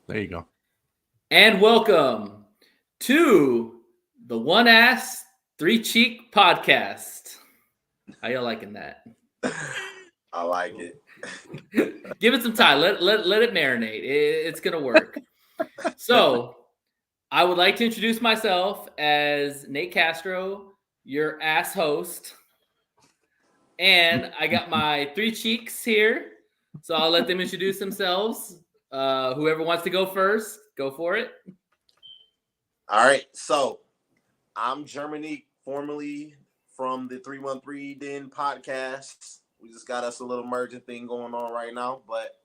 There you go. And welcome to the One Ass, Three Cheek podcast. How y'all liking that? I like it. Give it some time. Let it marinate. It's going to work. So, I would like to introduce myself as Nate Castro, your ass host. And I got my three cheeks here. So, I'll let them introduce themselves. Whoever wants to go first, go for it. All right. So, I'm Germany, formerly from the 313 Den podcast. We just got us a little merging thing going on right now, but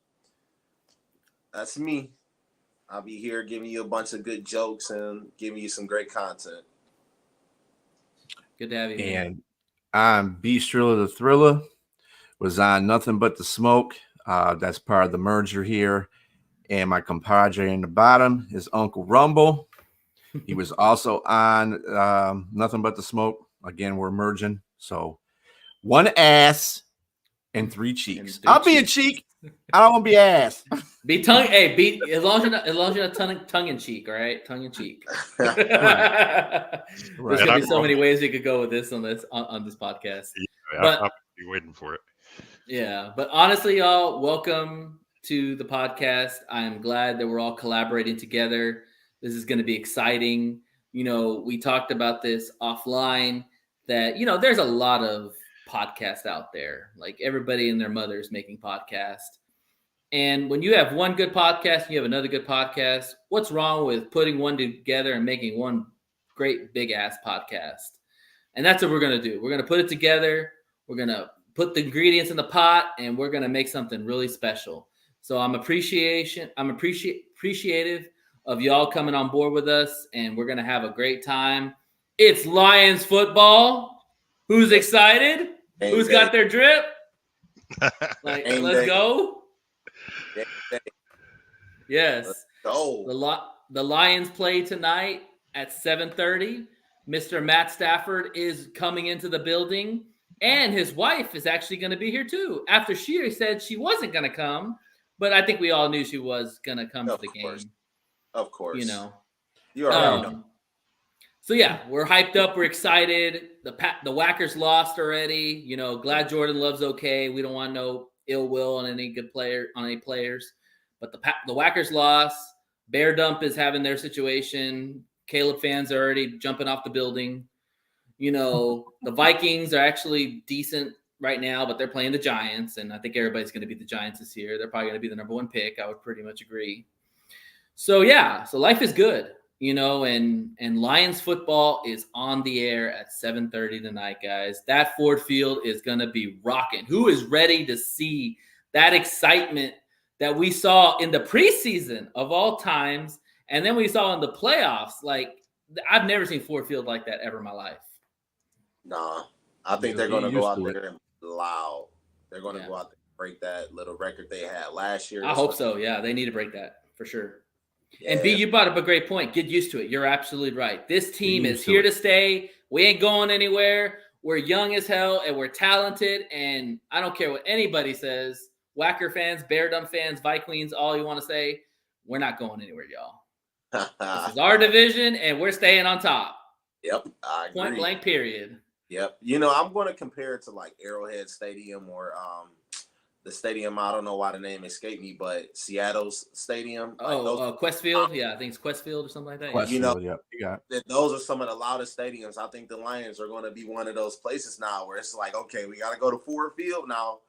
that's me. I'll be here giving you a bunch of good jokes and giving you some great content. Good to have you. Man. And I'm B Striller the Thriller. Was on Nothing But the Smoke. That's part of the merger here. And my compadre in the bottom is Uncle Rumble. He was also on Nothing But the Smoke. Again, we're merging. So one ass and three cheeks. I'll be a cheek. I don't want to be ass. Be tongue. Hey, be as long as you're not tongue in cheek. All right, tongue in cheek. Right. There's gonna be so many ways you could go with this on this podcast. Yeah, but I'll be waiting for it. Yeah, but honestly, y'all, welcome to the podcast. I'm glad that we're all collaborating together. This is going to be exciting. You know, we talked about this offline that, you know, there's a lot of podcasts out there. Like everybody and their mother is making podcasts. And when you have one good podcast and you have another good podcast, what's wrong with putting one together and making one great big ass podcast? And that's what we're going to do. We're going to put it together. We're going to put the ingredients in the pot and we're going to make something really special. So I'm appreciative of y'all coming on board with us, and we're going to have a great time. It's Lions football. Who's excited? Who's got their drip? Let's go. Yes. Let's go. The Lions play tonight at 7:30. Mr. Matt Stafford is coming into the building, and his wife is actually going to be here too. After she said she wasn't going to come, but I think we all knew she was going to come to the game. Of course. You know. You already know. So, yeah, we're hyped up. We're excited. The Whackers lost already. You know, glad Jordan Love's okay. We don't want no ill will on any players. But the Whackers lost. Bear Dump is having their situation. Caleb fans are already jumping off the building. You know, the Vikings are actually decent right now, but they're playing the Giants, and I think everybody's going to beat the Giants this year. They're probably going to be the number one pick. I would pretty much agree. So, yeah, so life is good, you know, and Lions football is on the air at 7:30 tonight, guys. That Ford Field is going to be rocking. Who is ready to see that excitement that we saw in the preseason of all times, and then we saw in the playoffs? Like, I've never seen Ford Field like that ever in my life. Nah, I think they're going to go out there and loud. They're going to go out there and break that little record they had last year. I hope so. Yeah, they need to break that for sure. Yeah. And B, you brought up a great point. Get used to it. You're absolutely right. This team is here to stay. We ain't going anywhere. We're young as hell and we're talented. And I don't care what anybody says. Whacker fans, Bear Dumb fans, Vikings, all you want to say. We're not going anywhere, y'all. This is our division and we're staying on top. Yep. I agree. Point blank, period. Yep. You know, I'm going to compare it to like Arrowhead Stadium or the stadium, I don't know why the name escaped me, but Seattle's stadium. Questfield. Yeah, I think it's Questfield or something like that. Questfield, you know, yeah. Those are some of the loudest stadiums. I think the Lions are going to be one of those places now where it's like, okay, we got to go to Ford Field now.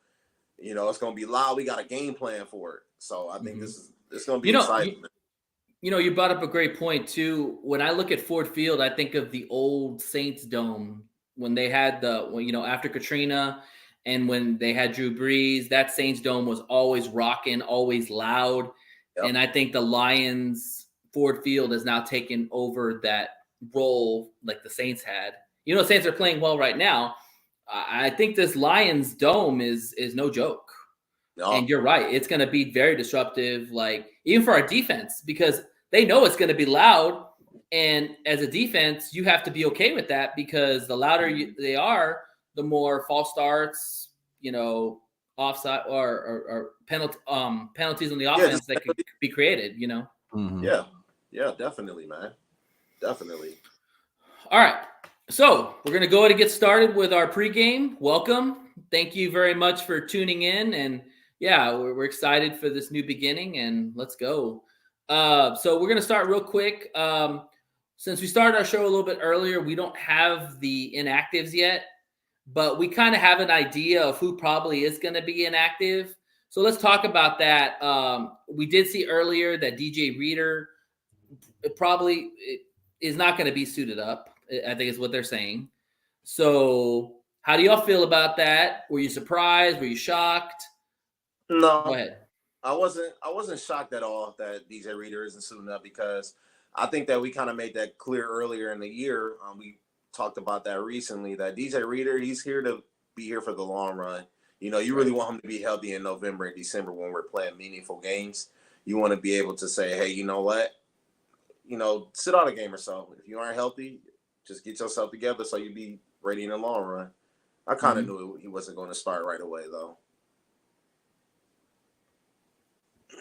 You know, it's going to be loud. We got a game plan for it. So I think it's going to be exciting. You brought up a great point too. When I look at Ford Field, I think of the old Saints Dome when they had after Katrina. And when they had Drew Brees, that Saints Dome was always rocking, always loud. Yep. And I think the Lions Ford Field has now taken over that role like the Saints had. You know, the Saints are playing well right now. I think this Lions Dome is no joke. No. And you're right. It's going to be very disruptive, like even for our defense, because they know it's going to be loud. And as a defense, you have to be okay with that because the louder they are, the more false starts, offside or penalties on the offense that could be created, Mhm. Yeah, definitely, man. Definitely. All right. So we're going to go ahead and get started with our pregame. Welcome. Thank you very much for tuning in. And yeah, we're excited for this new beginning, and let's go. So we're going to start real quick. Since we started our show a little bit earlier, we don't have the inactives yet, but we kind of have an idea of who probably is going to be inactive. So let's talk about that. We did see earlier that DJ Reader probably is not going to be suited up. I think is what they're saying. So, how do y'all feel about that? Were you surprised? Were you shocked? Go No, ahead. I wasn't shocked at all that DJ Reader isn't suiting up because I think that we kind of made that clear earlier in the year. We talked about that recently. That DJ Reader, he's here to be here for the long run. You know, you really want him to be healthy in November and December when we're playing meaningful games. You want to be able to say, hey, you know what? You know, sit out a game or so. If you aren't healthy, just get yourself together so you be ready in the long run. I kind of knew he wasn't going to start right away, though.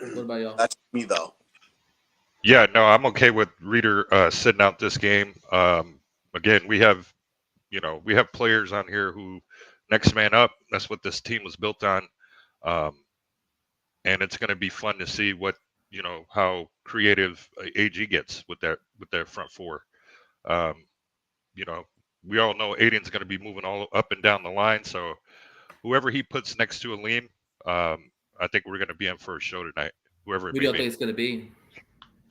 What about y'all? That's me, though. Yeah, no, I'm okay with Reader sitting out this game. Again, we have players on here who next man up. That's what this team was built on, and it's going to be fun to see how creative AG gets with their front four. You know, we all know Aiden's going to be moving all up and down the line, so whoever he puts next to Aleem, I think we're going to be in for a show tonight. Whoever it Who may do you be. think it's going to be?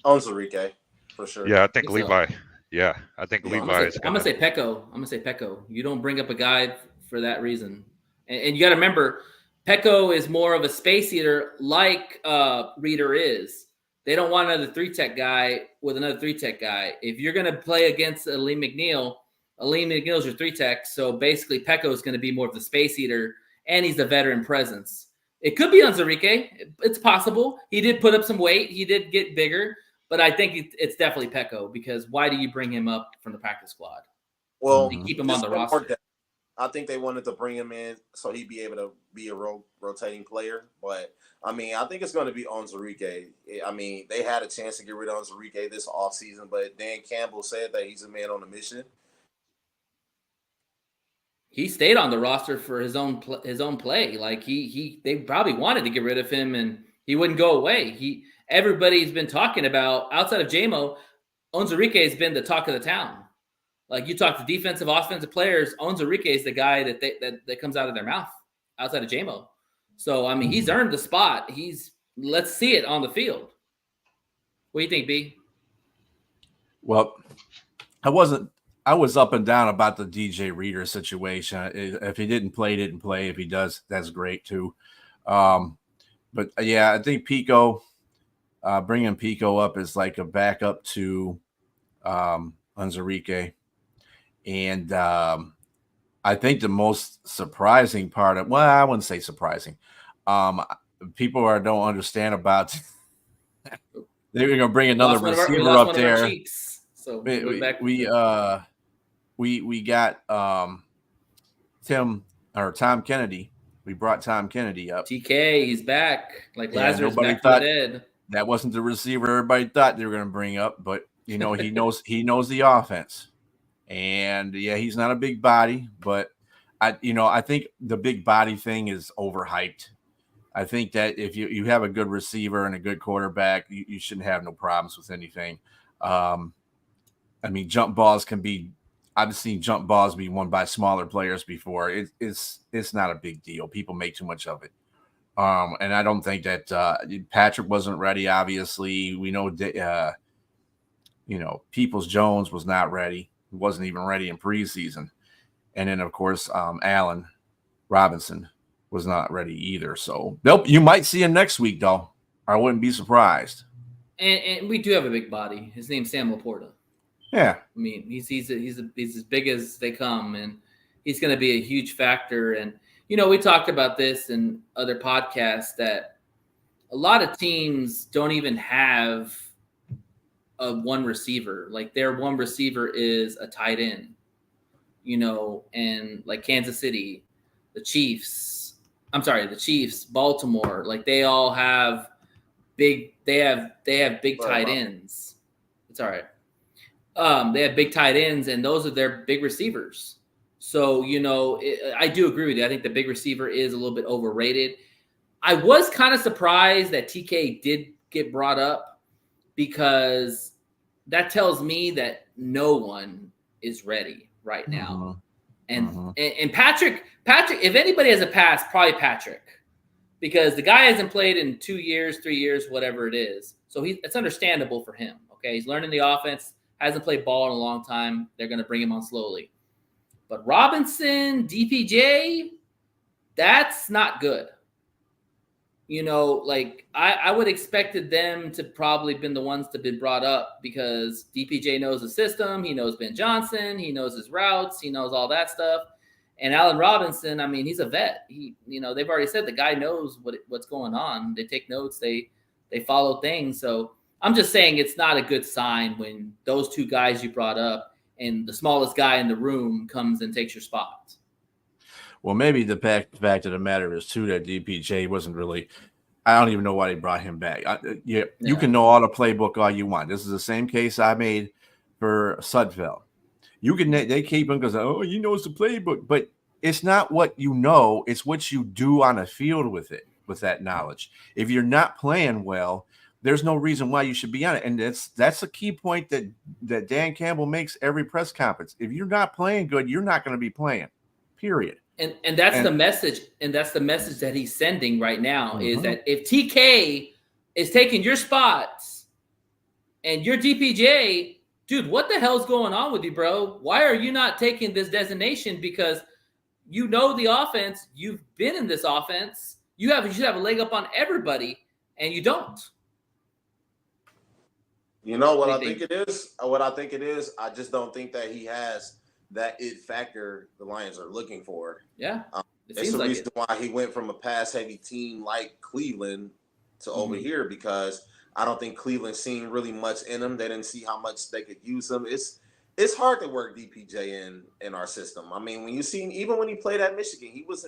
Onzarike, for sure. Yeah, I think So. Levi. Yeah, I think Yeah, Levi is I'm gonna say Pecco. I'm gonna say Pecco. You don't bring up a guy for that reason, and you got to remember, Pecco is more of a space eater, like Reader is. They don't want another 3-tech guy with another 3-tech guy. If you're gonna play against Aleem McNeil's your 3-tech. So basically, Pecco is gonna be more of the space eater, and he's the veteran presence. It could be Onzarike. It's possible. He did put up some weight. He did get bigger. But I think it's definitely Pecco, because why do you bring him up from the practice squad? Well, You keep him on the roster. I think they wanted to bring him in so he'd be able to be a rotating player. But, I mean, I think it's going to be Onzarike. I mean, they had a chance to get rid of Onzarike this offseason, but Dan Campbell said that he's a man on a mission. He stayed on the roster for his own play. Like they probably wanted to get rid of him, and he wouldn't go away. Everybody's been talking about, outside of JMO, Onzarike has been the talk of the town. Like, you talk to defensive, offensive players, Onzarike is the guy that comes out of their mouth outside of JMO. So, I mean, he's earned the spot. Let's see it on the field. What do you think, B? Well, I was up and down about the DJ Reader situation. If he didn't play. If he does, that's great too. But yeah, I think Pico, bringing Pico up is like a backup to Onzarike. And I think the most surprising part of, well, I wouldn't say surprising. People don't understand about they're going to bring another receiver up there. So we got Tom Kennedy. We brought Tom Kennedy up. TK, he's back. Like Lazarus back thought to the dead. That wasn't the receiver everybody thought they were going to bring up, but he knows the offense. And yeah, he's not a big body, but I think the big body thing is overhyped. I think that if you have a good receiver and a good quarterback, you shouldn't have no problems with anything. I mean, jump balls can be. I've seen jump balls be won by smaller players before. It's not a big deal. People make too much of it. And I don't think that Patrick wasn't ready. Obviously, we know Peoples Jones was not ready. He wasn't even ready in preseason. And then, of course, Allen Robinson was not ready either. So, nope, you might see him next week, though. I wouldn't be surprised. And we do have a big body. His name's Sam Laporta. Yeah. I mean, he's as big as they come, and he's going to be a huge factor. And, we talked about this in other podcasts that a lot of teams don't even have a one receiver. Like, their one receiver is a tight end, and like Kansas City, the Chiefs, Baltimore, like they all have big Sorry, tight Rob. ends. It's all right. They have big tight ends, and those are their big receivers. So, I do agree with you. I think the big receiver is a little bit overrated. I was kind of surprised that TK did get brought up because that tells me that no one is ready right now. And Patrick, if anybody has a pass, probably Patrick, because the guy hasn't played in 2 years, 3 years, whatever it is. So it's understandable for him. Okay, he's learning the offense, hasn't played ball in a long time. They're going to bring him on slowly. But Robinson, DPJ, that's not good. I would expected them to probably been the ones to be brought up because DPJ knows the system. He knows Ben Johnson. He knows his routes. He knows all that stuff. And Allen Robinson, I mean, he's a vet. They've already said the guy knows what's going on. They take notes. They follow things. So I'm just saying it's not a good sign when those two guys you brought up and the smallest guy in the room comes and takes your spot. Well, maybe the fact of the matter is, too, that DPJ wasn't really – I don't even know why they brought him back. You can know all the playbook all you want. This is the same case I made for Sudfeld. They keep him because, he knows the playbook. But it's not what you know. It's what you do on the field with that knowledge. If you're not playing well, there's no reason why you should be on it. And that's a key point that Dan Campbell makes every press conference. If you're not playing good, you're not going to be playing, period. And that's the message, and that's the message that he's sending right now is that if TK is taking your spots and you're DPJ, dude, what the hell's going on with you, bro? Why are you not taking this designation? Because you know the offense, you've been in this offense, you should have a leg up on everybody, and you don't. You know what I think it is? What I think it is, I just don't think that he has that it factor the Lions are looking for. Yeah. It's the reason why he went from a pass-heavy team like Cleveland to over here, because I don't think Cleveland seen really much in him. They didn't see how much they could use him. It's hard to work DPJ in our system. I mean, when you see even when he played at Michigan, he was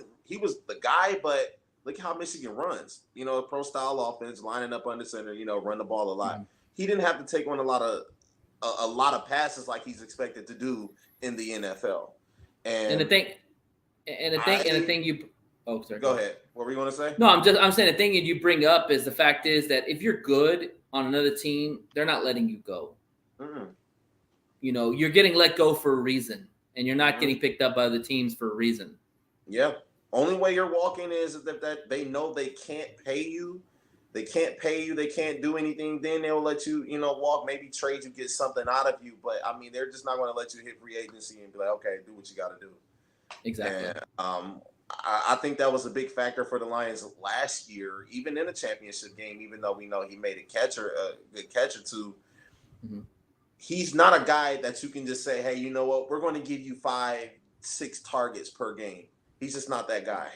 the guy, but look how Michigan runs. Pro style offense, lining up under center, run the ball a lot. He didn't have to take on a lot of passes like he's expected to do in the NFL. And the thing you. Oh, sorry. Go ahead. What were you going to say? No, I'm saying the thing you bring up is the fact is that if you're good on another team, they're not letting you go. You're getting let go for a reason, and you're not getting picked up by other teams for a reason. Yeah. Only way you're walking is that they know they can't pay you. They can't pay you. They can't do anything. Then they'll let you, walk, maybe trade you, get something out of you. But, I mean, they're just not going to let you hit free agency and be like, okay, do what you got to do. Exactly. And I think that was a big factor for the Lions last year, even in the championship game, even though we know he made a good catch or two. He's not a guy that you can just say, hey, you know what, we're going to give you 5-6 targets per game. He's just not that guy.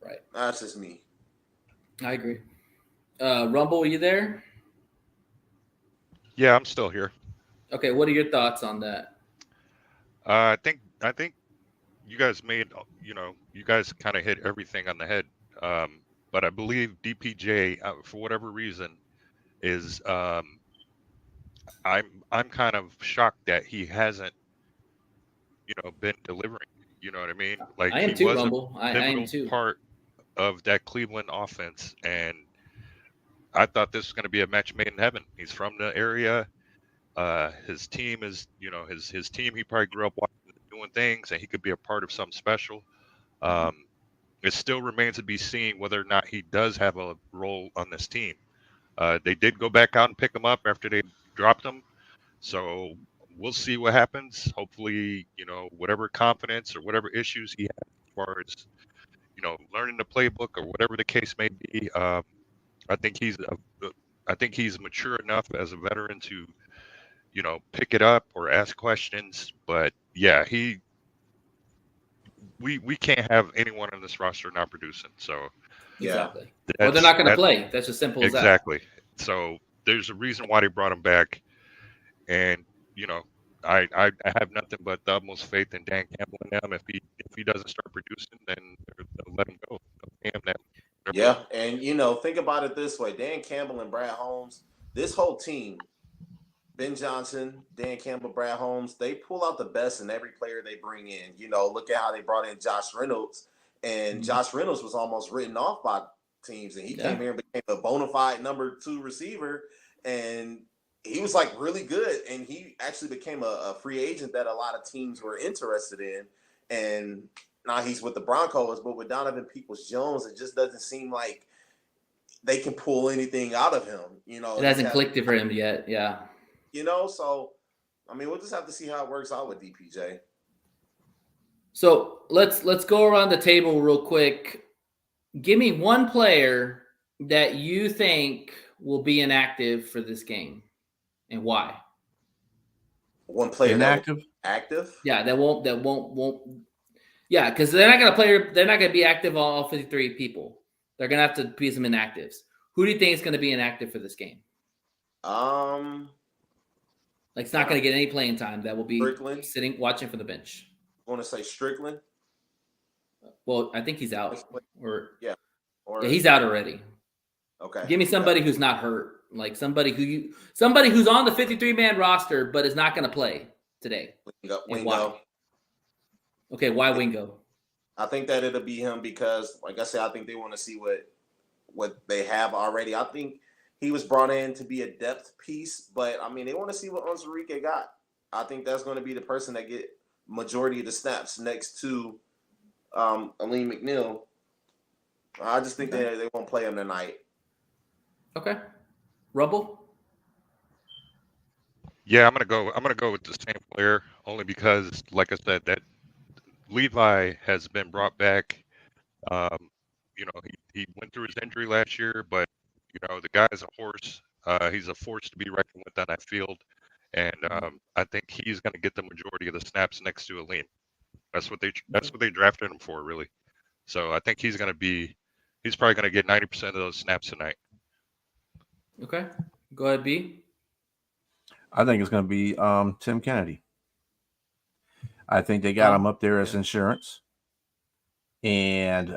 Right. That's just me. I agree. Rumble, are you there? Yeah, I'm still here. Okay, what are your thoughts on that? I think you guys you guys kind of hit everything on the head. But I believe DPJ, for whatever reason, is I'm kind of shocked that he hasn't been delivering. You know what I mean? Like, I am he too, was Rumble. a pivotal part of that Cleveland offense, and I thought this was going to be a match made in heaven. He's from the area. His team is, his team. He probably grew up watching, doing things, and he could be a part of something special. It still remains to be seen whether or not he does have a role on this team. They did go back out and pick him up after they dropped him, so we'll see what happens. Hopefully, whatever confidence or whatever issues he has as far as learning the playbook or whatever the case may be. I think he's mature enough as a veteran to, pick it up or ask questions. But yeah, we can't have anyone on this roster not producing. So exactly, or they're not going to play. That's as simple as that. Exactly. So there's a reason why they brought him back, and I have nothing but the utmost faith in Dan Campbell and them. If he doesn't start producing, then they'll let him go. They'll pay him that Yeah, and think about it this way: Dan Campbell and Brad Holmes, this whole team, Ben Johnson, Dan Campbell, Brad Holmes, they pull out the best in every player they bring in. Look at how they brought in Josh Reynolds, and Josh Reynolds was almost written off by teams, and he came here and became a bona fide number 2 receiver, and he was like really good, and he actually became a free agent that a lot of teams were interested in, and now he's with the Broncos. But with Donovan Peoples-Jones, it just doesn't seem like they can pull anything out of him. It hasn't clicked for him yet. Yeah. So I mean, we'll just have to see how it works out with DPJ. So let's go around the table real quick. Give me one player that you think will be inactive for this game, and why? One player inactive? Active? Yeah, that won't. Yeah, because they're not gonna play. They're not gonna be active all 53 people. They're gonna have to be some inactives. Who do you think is gonna be inactive for this game? Like, it's not going to get any playing time. That will be Strickland. sitting, watching from the bench. I want to say Strickland. Well, I think he's out. Or he's out already. Okay. Give me somebody who's not hurt, like somebody who's on the 53-man roster but is not going to play today. Wingo. Why? Okay, why Wingo? I think that it'll be him because, like I said, I think they want to see what they have already. I think he was brought in to be a depth piece, but I mean, they want to see what Onwuzurike got. I think that's going to be the person that get majority of the snaps next to Aleem McNeil. I just think they won't play him tonight. Okay, Rubble. Yeah, I'm gonna go with the same player only because, like I said, that Levi has been brought back. He went through his injury last year, but the guy's a horse. He's a force to be reckoned with on that field, and I think he's going to get the majority of the snaps next to Aleem. That's what they drafted him for, really. So I think he's probably going to get 90% of those snaps tonight. Okay, go ahead, B. I think it's going to be Tim Kennedy. I think they got him up there as insurance. And,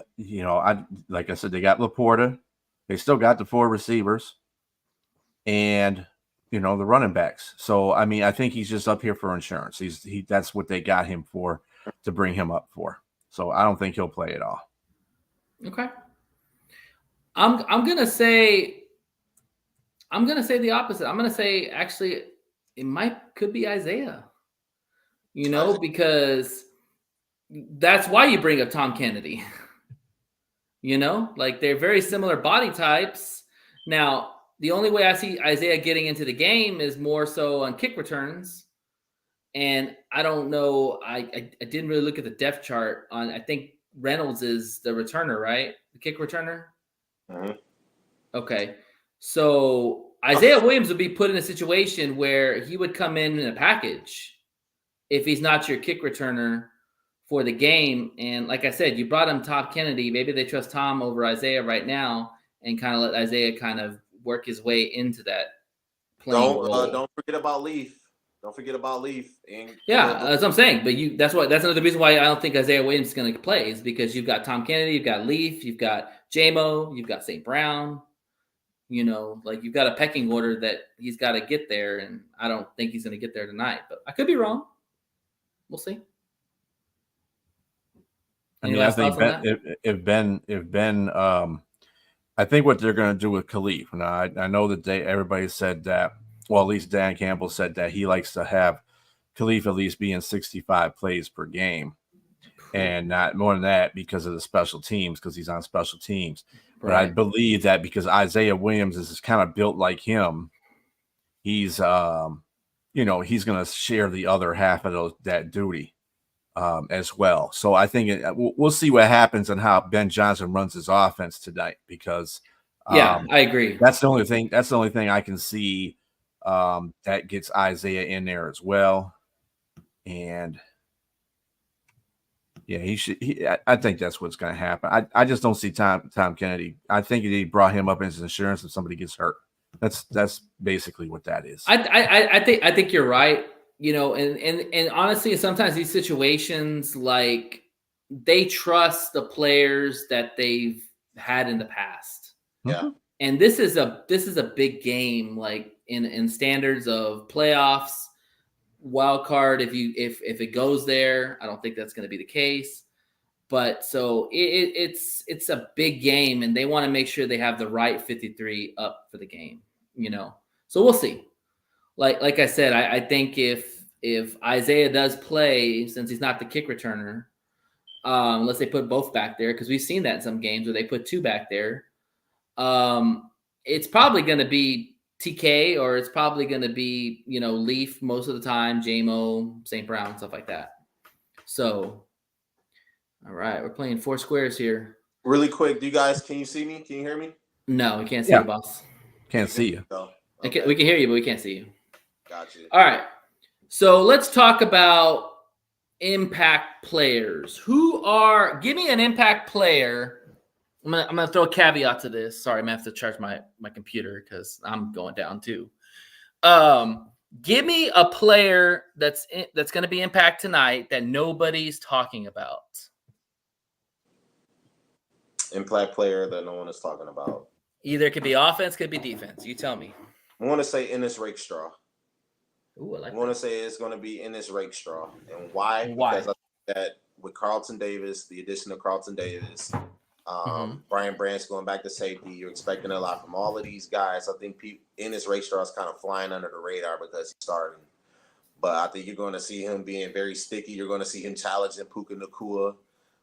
like I said, they got Laporta. They still got the 4 receivers and, the running backs. So, I mean, I think he's just up here for insurance. That's what they got him for, to bring him up for. So I don't think he'll play at all. Okay. I'm going to say the opposite. I'm going to say, actually, could be Isaiah, because that's why you bring up Tom Kennedy. Like, they're very similar body types. Now, the only way I see Isaiah getting into the game is more so on kick returns. And I don't know. I didn't really look at the depth chart on. I think Reynolds is the returner, right? The kick returner. Mm-hmm. Okay. So Isaiah Williams would be put in a situation where he would come in a package if he's not your kick returner for the game. And like I said, you brought him Tom Kennedy. Maybe they trust Tom over Isaiah right now and kind of let Isaiah kind of work his way into that playing role. Don't forget about Leaf. Don't forget about Leaf. Yeah, that's what I'm saying. But that's another reason why I don't think Isaiah Williams is going to play, is because you've got Tom Kennedy, you've got Leaf, you've got J-Mo, you've got St. Brown. Like, you've got a pecking order that he's got to get there, and I don't think he's going to get there tonight. But I could be wrong. We'll see. I think if Ben, I think what they're going to do with Khalif. Now, I know that everybody said that. Well, at least Dan Campbell said that he likes to have Khalif at least be in 65 plays per game, and not more than that because of the special teams, because he's on special teams. Right. But I believe that because Isaiah Williams is kind of built like him, he's he's going to share the other half of that duty as well. So I think we'll see what happens and how Ben Johnson runs his offense tonight, because I agree. That's the only thing. That's the only thing I can see that gets Isaiah in there as well. And yeah, he should. I think that's what's going to happen. I just don't see Tom Kennedy. I think they brought him up as insurance if somebody gets hurt. That's basically what that is. I think you're right. And honestly, sometimes these situations, like, they trust the players that they've had in the past. Yeah. And this is a big game, like in standards of playoffs, wild card. If it goes there, I don't think that's going to be the case. But so it's a big game, and they want to make sure they have the right 53 up for the game, you know. So we'll see. Like I said, I think if Isaiah does play, since he's not the kick returner, unless they put both back there, because we've seen that in some games where they put two back there. It's probably going to be TK, or it's probably going to be, you know, Leaf most of the time, JMO, St. Brown, stuff like that. So, all right, we're playing four squares here. Really quick, can you see me? Can you hear me? No, we can't see Yeah. you, boss. Can't see you. No. We can hear you, but we can't see you. Gotcha. All right. So let's talk about impact players. Give me an impact player. I'm gonna throw a caveat to this. Sorry, I'm gonna have to charge my computer because I'm going down too. Give me a player that's gonna be impact tonight that nobody's talking about. Impact player that no one is talking about. Either it could be offense, could be defense. You tell me. I want to say Ennis Rakestraw. Ooh, I like I want that. to say it's going to be Ennis Rakestraw. And why? Why? Because I think that with Carlton Davis, the addition of Carlton Davis, Mhm. Brian Branch going back to safety, you're expecting a lot from all of these guys. I think Ennis Rakestraw is kind of flying under the radar because he's starting. But I think you're going to see him being very sticky. You're going to see him challenging Puka Nacua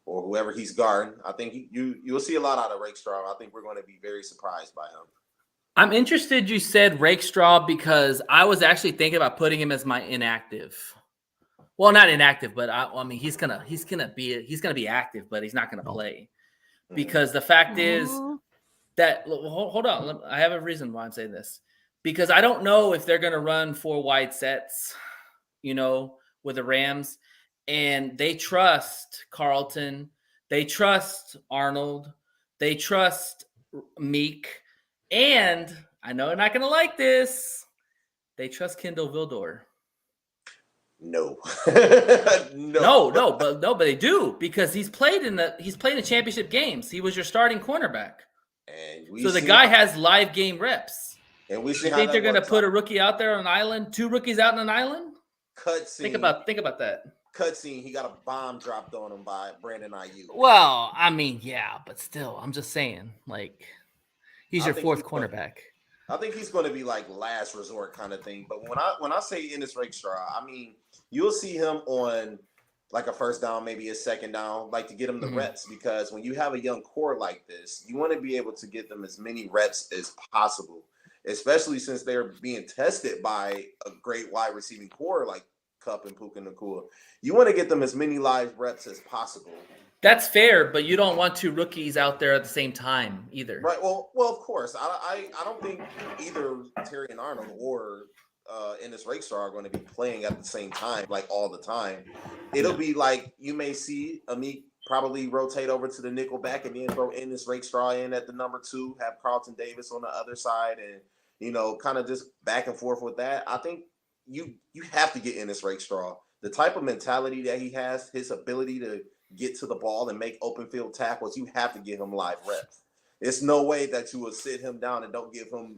or whoever he's guarding. I think you'll see a lot out of Rakestraw. I think we're going to be very surprised by him. I'm interested you said Rakestraw because I was actually thinking about putting him as my inactive. Well, not inactive, but I mean he's gonna be active, but he's not gonna play because the fact is that hold on, I have a reason why I'm saying this because I don't know if they're gonna run 4 wide sets, you know, with the Rams, and they trust Carlton, they trust Arnold, they trust Meek. And I know they're not going to like this. They trust Kendall Vildor. No. No, but they do because he's played in championship games. He was your starting cornerback. And So the guy has live game reps. And we see You think they're going to put a rookie out there on an island? 2 rookies out on an island? Cutscene. Think about that. Cutscene. He got a bomb dropped on him by Brandon Ayuk. Well, I mean, yeah, but still, I'm just saying, like. He's your 4th cornerback. I think he's going to be like last resort kind of thing. But when I say Ennis Rakestraw, I mean you'll see him on like a first down, maybe a second down, like to get him the reps because when you have a young core like this, you want to be able to get them as many reps as possible, especially since they're being tested by a great wide receiving core like Kupp and Puka Nacua. You want to get them as many live reps as possible. That's fair, but you don't want 2 rookies out there at the same time either. Right. Well, of course. I don't think either Terry and Arnold or Ennis Rakestraw are going to be playing at the same time, like all the time. It'll be like you may see Amik probably rotate over to the nickel back and then throw Ennis Rakestraw in at the number 2, have Carlton Davis on the other side, and you know, kind of just back and forth with that. I think you have to get Ennis Rakestraw. The type of mentality that he has, his ability to get to the ball and make open field tackles, you have to give him live reps. It's no way that you will sit him down and don't give him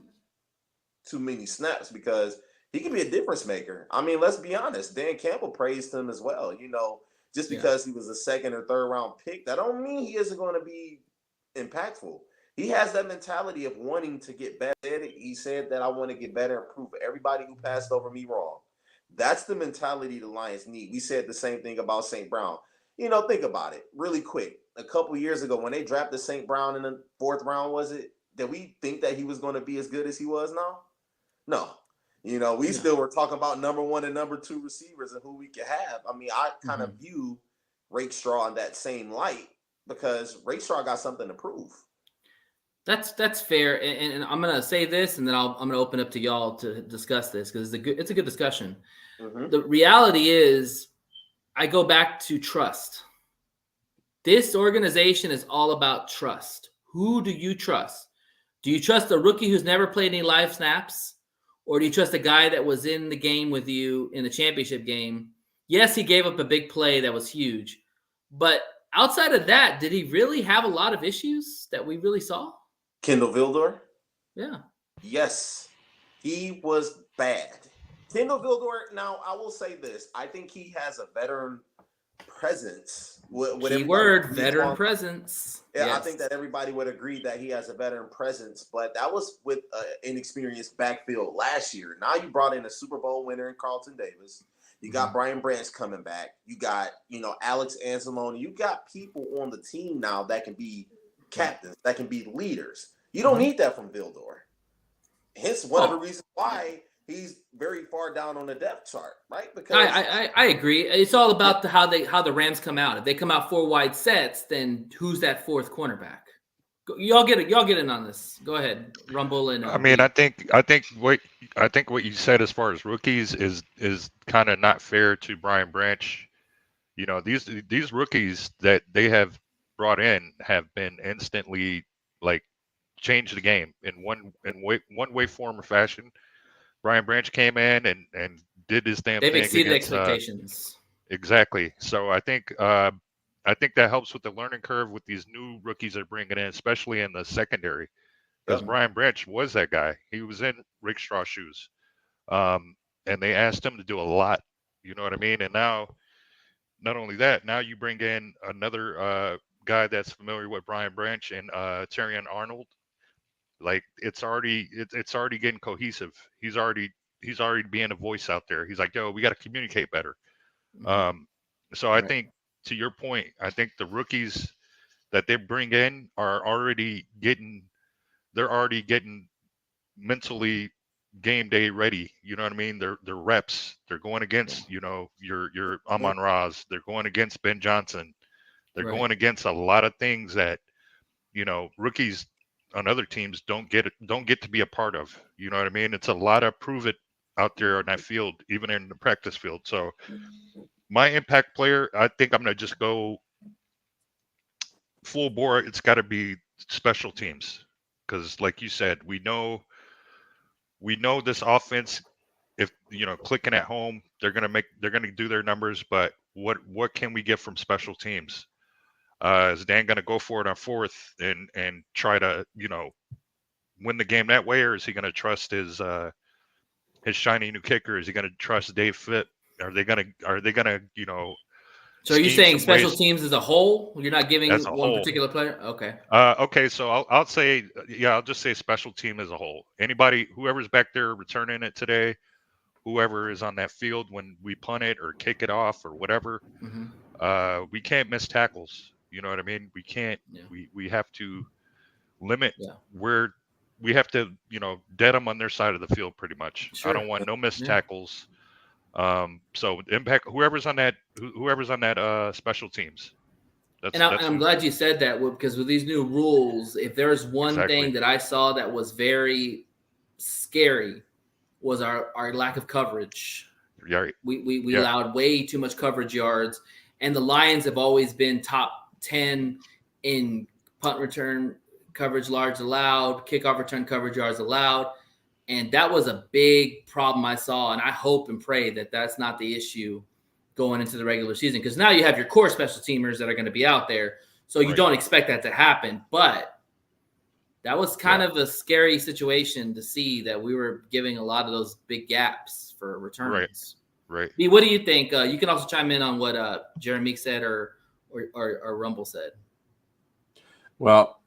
too many snaps because he can be a difference maker. I mean, let's be honest. Dan Campbell praised him as well. You know, just because he was a 2nd or 3rd round pick, that don't mean he isn't going to be impactful. He has that mentality of wanting to get better. He said that I want to get better and prove everybody who passed over me wrong. That's the mentality the Lions need. We said the same thing about St. Brown. You know, think about it really quick. A couple years ago, when they drafted St. Brown in the 4th round, did we think that he was going to be as good as he was now? No. You know, we still were talking about number 1 and number 2 receivers and who we could have. I mean, I kind of view Rakestraw in that same light because Rakestraw got something to prove. That's fair, and I'm gonna say this, and then I'm gonna open up to y'all to discuss this because it's a good discussion. The reality is, I go back to trust. This organization is all about trust. Who do you trust? Do you trust a rookie who's never played any live snaps, or do you trust a guy that was in the game with you in the championship game? Yes, he gave up a big play that was huge, but outside of that, did he really have a lot of issues that we really saw? Kendall Vildor? Yeah. Yes, he was bad. Kendall Vildor, now I will say this. I think he has a veteran presence. Keyword, veteran presence. Yeah, yes. I think that everybody would agree that he has a veteran presence, but that was with an inexperienced backfield last year. Now you brought in a Super Bowl winner in Carlton Davis. You got Brian Branch coming back. You got, Alex Anzalone. You got people on the team now that can be captains, that can be leaders. You don't need that from Vildor. Hence one of the reasons why he's very far down on the depth chart, right? Because I agree. It's all about how the Rams come out. If they come out 4 wide sets, then who's that fourth cornerback? Y'all get it. Y'all get in on this. Go ahead, Rumble and. I mean, I think what you said as far as rookies is kind of not fair to Brian Branch. These rookies that they have brought in have been instantly like changed the game in one way, form, or fashion. Brian Branch came in and did his damn thing. They've exceeded expectations. Exactly. So I think that helps with the learning curve with these new rookies they're bringing in, especially in the secondary. Because Brian Branch was that guy. He was in Rick Straw's shoes. And they asked him to do a lot. You know what I mean? And now, not only that, now you bring in another guy that's familiar with Brian Branch and Terrion Arnold. Like it's already getting cohesive. He's already being a voice out there. He's like, yo, we got to communicate better. So I think, to your point, I think the rookies that they bring in are already getting mentally game day ready. You know what I mean? They're reps. They're going against, your Amon Raz. They're going against Ben Johnson. They're going against a lot of things that, rookies on other teams don't get to be a part of. You know what I mean? It's a lot of prove it out there on that field, even in the practice field. So my impact player, I think I'm going to just go full bore. It's got to be special teams. Because like you said, we know this offense, if clicking at home, they're gonna do their numbers, but what can we get from special teams? Is Dan gonna go for it on fourth and try to win the game that way, or is he gonna trust his shiny new kicker? Is he gonna trust Dave Fitt? Are they gonna So are you saying special teams as a whole? You're not giving one particular player? Okay. Okay, so I'll say, I'll just say special team as a whole. Anybody, whoever's back there returning it today, whoever is on that field when we punt it or kick it off or whatever, we can't miss tackles. You know what I mean? We can't. Yeah. We have to limit where we have to, dead them on their side of the field pretty much. Sure. I don't want no missed tackles. So impact whoever's on that special teams. I'm glad you said that, because with these new rules, if there's one thing that I saw that was very scary, was our lack of coverage. Right. We allowed way too much coverage yards, and the Lions have always been top 10 in punt return coverage yards allowed, kickoff return coverage yards allowed. And that was a big problem I saw, and I hope and pray that that's not the issue going into the regular season, because now you have your core special teamers that are going to be out there, so you don't expect that to happen. But that was kind of a scary situation to see that we were giving a lot of those big gaps for returns. Right. B, what do you think? You can also chime in on what Jeremy said or Rumble said. Well,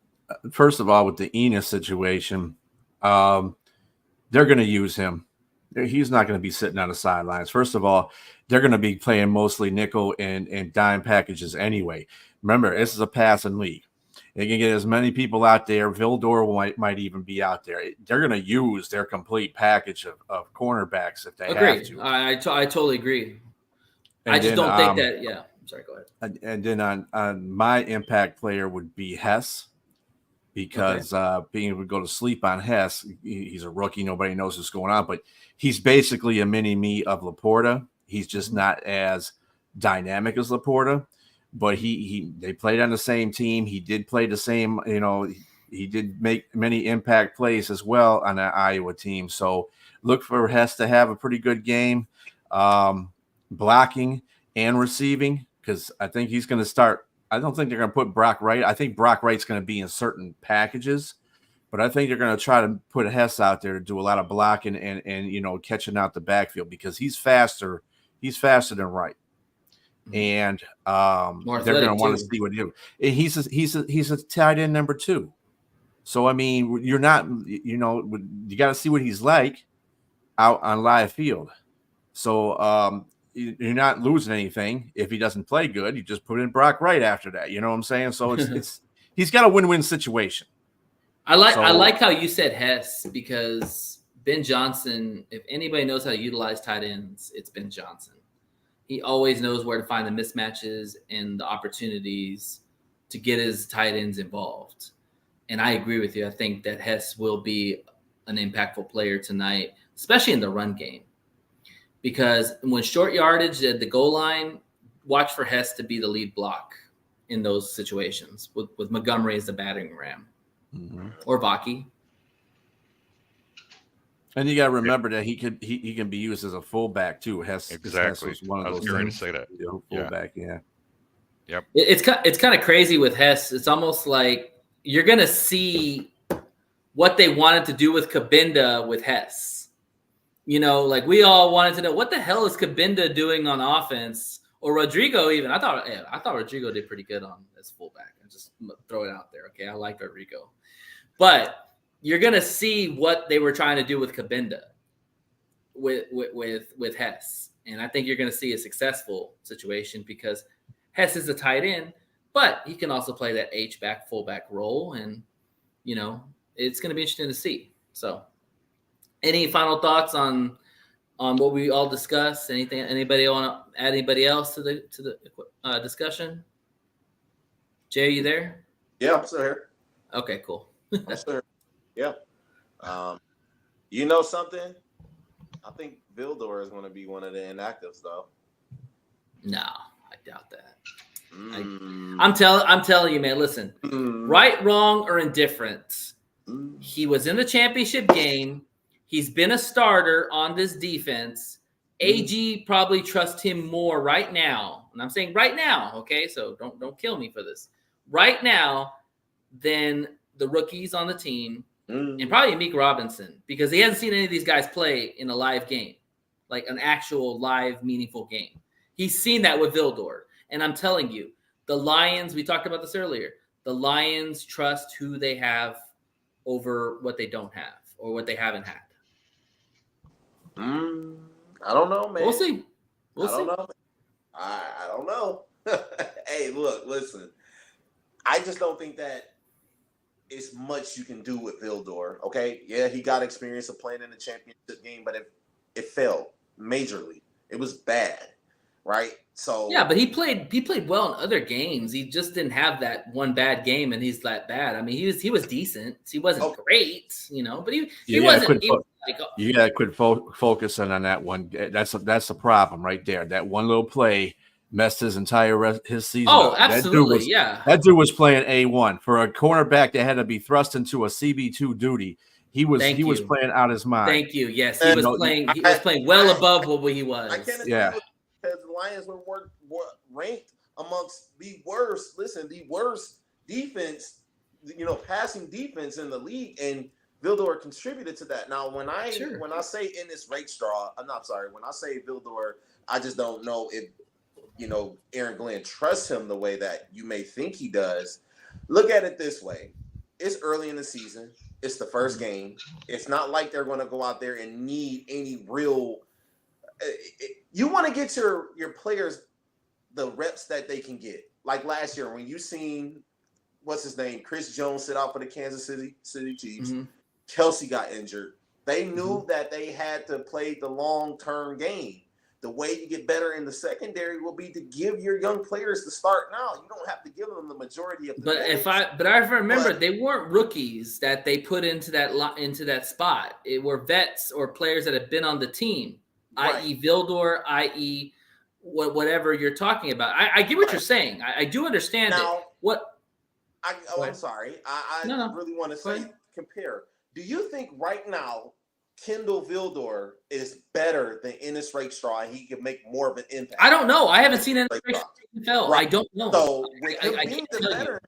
first of all, with the Enos situation, they're going to use him. He's not going to be sitting on the sidelines. First of all, they're going to be playing mostly nickel and dime packages anyway. Remember, this is a passing league. They can get as many people out there. Vildor might even be out there. They're going to use their complete package of cornerbacks if they have to. I totally agree. I just don't think that. Yeah. I'm sorry. Go ahead. And then on my impact player would be Hess. Because being able to go to sleep on Hess, he's a rookie. Nobody knows what's going on, but he's basically a mini-me of Laporta. He's just not as dynamic as Laporta, but they played on the same team. He did play the same, he did make many impact plays as well on that Iowa team. So look for Hess to have a pretty good game, blocking and receiving, because I think he's going to start I don't think they're going to put Brock Wright. I think Brock Wright's going to be in certain packages, but I think they're going to try to put Hess out there to do a lot of blocking and catching out the backfield because he's faster. He's faster than Wright. And they're going to want to see what he do. And he's a tight end number 2. So I mean, you're not, you got to see what he's like out on live field. So you're not losing anything if he doesn't play good. You just put in Brock Wright after that. You know what I'm saying? So it's he's got a win-win situation. I like how you said Hess because Ben Johnson, if anybody knows how to utilize tight ends, it's Ben Johnson. He always knows where to find the mismatches and the opportunities to get his tight ends involved. And I agree with you. I think that Hess will be an impactful player tonight, especially in the run game. Because when short yardage at the goal line, watch for Hess to be the lead block in those situations with Montgomery as the battering ram or Baki. And you got to remember that he can be used as a fullback too. Hess exactly. Hess was one of those going to say that. Fullback, yeah. Yep. It's kind of crazy with Hess. It's almost like you're going to see what they wanted to do with Kabinda with Hess. Like we all wanted to know what the hell is Kabinda doing on offense or Rodrigo even. I thought Rodrigo did pretty good on as fullback. I just throw it out there. Okay. I like Rodrigo, but you're going to see what they were trying to do with Kabinda with Hess. And I think you're going to see a successful situation because Hess is a tight end, but he can also play that H-back, fullback role. And, it's going to be interesting to see. So any final thoughts on what we all discussed? Anything? Anybody want to add anybody else to the discussion? Jay, are you there? Yeah, I'm still here. Okay, cool. I'm still here. Yeah. You know something? I think Vildor is going to be one of the inactives, though. No, I doubt that. I'm telling you, man. Listen, right, wrong, or indifferent. He was in the championship game. He's been a starter on this defense. AG probably trusts him more right now, and I'm saying right now. Okay, so don't kill me for this. Right now, than the rookies on the team, and probably Meek Robinson because he hasn't seen any of these guys play in a live game, like an actual live, meaningful game. He's seen that with Vildor, and I'm telling you, the Lions. We talked about this earlier. The Lions trust who they have over what they don't have or what they haven't had. I don't know, man. We'll see. I don't know. I don't know. Hey, listen. I just don't think that it's much you can do with Vildor. Okay, yeah, he got experience of playing in the championship game, but it failed majorly. It was bad, right? So yeah, but he played well in other games. He just didn't have that one bad game, and he's that bad. I mean, he was decent. He wasn't great, but he wasn't. You gotta quit focusing on that one. That's the problem right there. That one little play messed his entire his season. Oh, up. absolutely, That dude was playing A1 for a cornerback that had to be thrust into a CB2 duty. He was playing out his mind. Thank you. Yes, he was playing. He was playing well above what he was. I can't because the Lions were ranked amongst the worst. Listen, the worst defense, passing defense in the league, and Vildor contributed to that. Now, when I say in this rate straw, when I say Vildor, I just don't know if Aaron Glenn trusts him the way that you may think he does. Look at it this way: it's early in the season. It's the first game. It's not like they're going to go out there and need any real. You want to get your players the reps that they can get. Like last year, when you seen what's his name, Chris Jones sit out for the Kansas City Chiefs. Kelsey got injured. They knew that they had to play the long-term game. The way you get better in the secondary will be to give your young players the start now. You don't have to give them the majority of the minutes. I remember they weren't rookies that they put into that spot. It were vets or players that have been on the team, i.e. Vildor, i.e. whatever you're talking about. I get what you're saying. I do understand now, it. I'm sorry. I really want to say compare. Do you think right now Kendall Vildor is better than Ennis Rakestraw, and he can make more of an impact. I don't know. I haven't seen any NFL. Right. I don't know. So with him I being can't the tell veteran,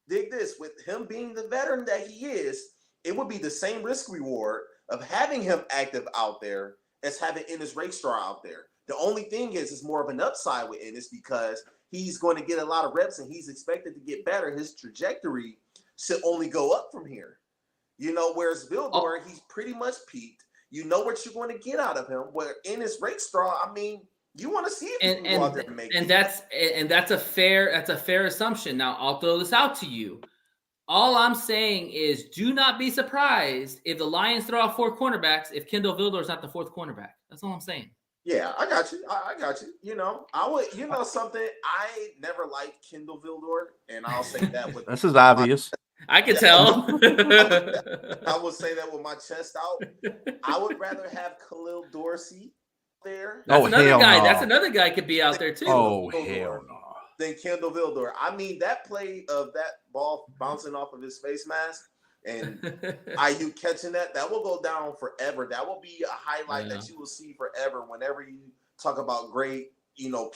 dig this, with him being the veteran that he is, it would be the same risk reward of having him active out there as having Ennis Rakestraw out there. The only thing is, it's more of an upside with Ennis because he's going to get a lot of reps and he's expected to get better. His trajectory should only go up from here. You know, whereas Vildor, he's pretty much peaked. You know what you're going to get out of him. Where Ennis Rakestraw, I mean, you want to see if he can go out there and make it. That's a fair assumption. Now I'll throw this out to you. All I'm saying is, do not be surprised if the Lions throw out 4 cornerbacks if Kendall Vildor is not the 4th cornerback. That's all I'm saying. Yeah, I got you. I got you. You know, I would. You know something? I never liked Kendall Vildor, and I'll say that with this is obvious. I can tell. I would say that with my chest out. I would rather have Khalil Dorsey there. That's another guy. No. That's another guy could be out there too. Oh, hell no. Than Kendall Vildor. I mean, that play of that ball bouncing off of his face mask and IU catching that will go down forever. That will be a highlight that you will see forever whenever you talk about great,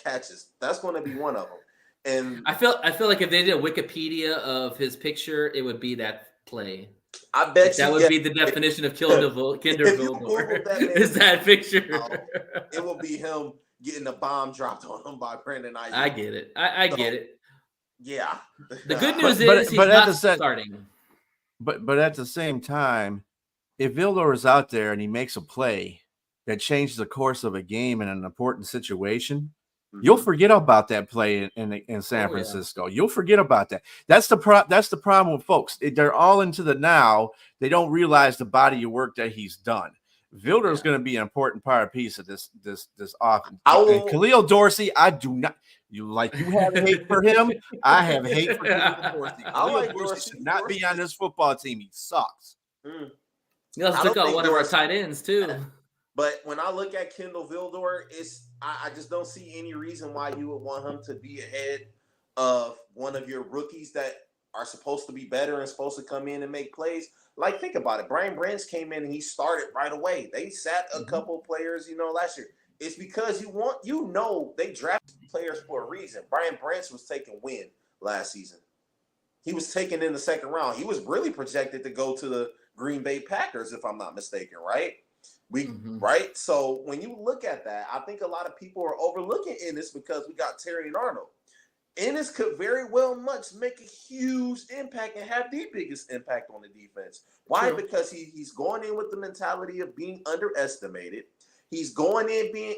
catches. That's going to be one of them. And I feel like if they did a Wikipedia of his picture, it would be that play. I bet that would be the definition of Kendall Vildor. Is that picture? It will be him getting a bomb dropped on him by Brandon Ayuk. I get it. I get it. Yeah. The good news is he's not starting. But at the same time, if Vildor is out there and he makes a play that changes the course of a game in an important situation, you'll forget about that play in San Francisco. You'll forget about that. That's the problem with folks. They're all into the now. They don't realize the body of work that he's done. Vildor is going to be an important piece of this offense. And Khalil Dorsey, I do not. You have hate for him. I have hate for Khalil Dorsey. Khalil Dorsey should not be on this football team. He sucks. He also took out one of our tight ends too. But when I look at Kendall Vildor, I just don't see any reason why you would want him to be ahead of one of your rookies that are supposed to be better and supposed to come in and make plays. Like, think about it. Brian Branch came in and he started right away. They sat a couple players, last year. It's because they drafted players for a reason. Brian Branch was taking win last season. He was taken in the second round. He was really projected to go to the Green Bay Packers, if I'm not mistaken, right? Right? So when you look at that, I think a lot of people are overlooking Ennis because we got Terry and Arnold. Ennis could very well make a huge impact and have the biggest impact on the defense. Why? True. Because he's going in with the mentality of being underestimated. He's going in being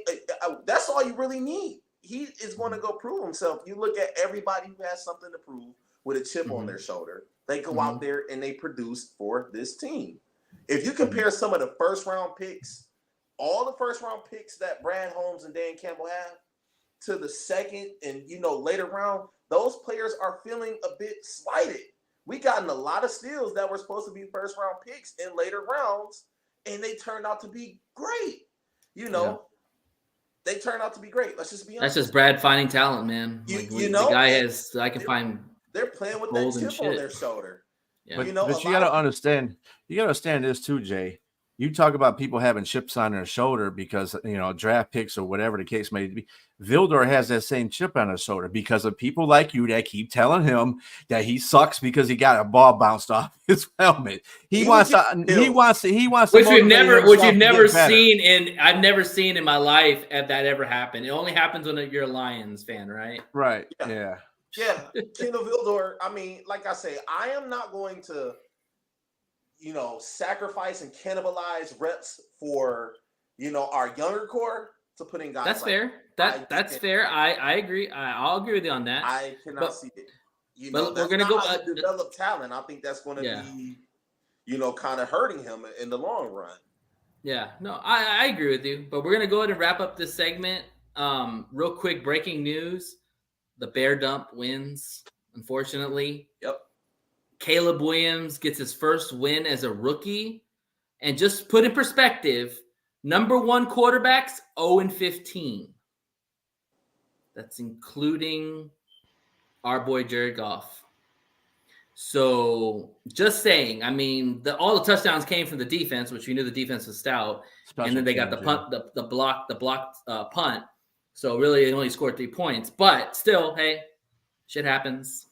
that's all you really need. He is going to go prove himself. You look at everybody who has something to prove with a chip on their shoulder. They go out there and they produce for this team. If you compare some of the first-round picks, all the first-round picks that Brad Holmes and Dan Campbell have, to the second and, later round, those players are feeling a bit slighted. We gotten a lot of steals that were supposed to be first-round picks in later rounds, and they turned out to be great. They turned out to be great. Let's just be honest. That's just Brad finding talent, man. The guy I can find. They're playing with that chip on their shoulder. Yeah. But you got to understand. You got to understand this too, Jay. You talk about people having chips on their shoulder because draft picks or whatever the case may be. Vildor has that same chip on his shoulder because of people like you that keep telling him that he sucks because he got a ball bounced off his helmet. He wants to. Which you've never seen I've never seen in my life if that ever happened. It only happens when you're a Lions fan, right? Right. Yeah. Kendall Vildor. I mean, like I say, I am not going to, sacrifice and cannibalize reps for, our younger core to put in guys. That's fair. That's fair. I agree. I'll agree with you on that. I cannot see it. But we're gonna go develop talent. I think that's going to be, kind of hurting him in the long run. Yeah. No, I agree with you. But we're gonna go ahead and wrap up this segment. Real quick, breaking news: the Bear Dump wins. Unfortunately. Yep. Caleb Williams gets his first win as a rookie. And just put in perspective, number 1 quarterbacks, 0-15. That's including our boy Jared Goff. So just saying, I mean, all the touchdowns came from the defense, which we knew the defense was stout, and then they got the punt, the blocked punt. So really, they only scored 3 points, but still, hey, shit happens.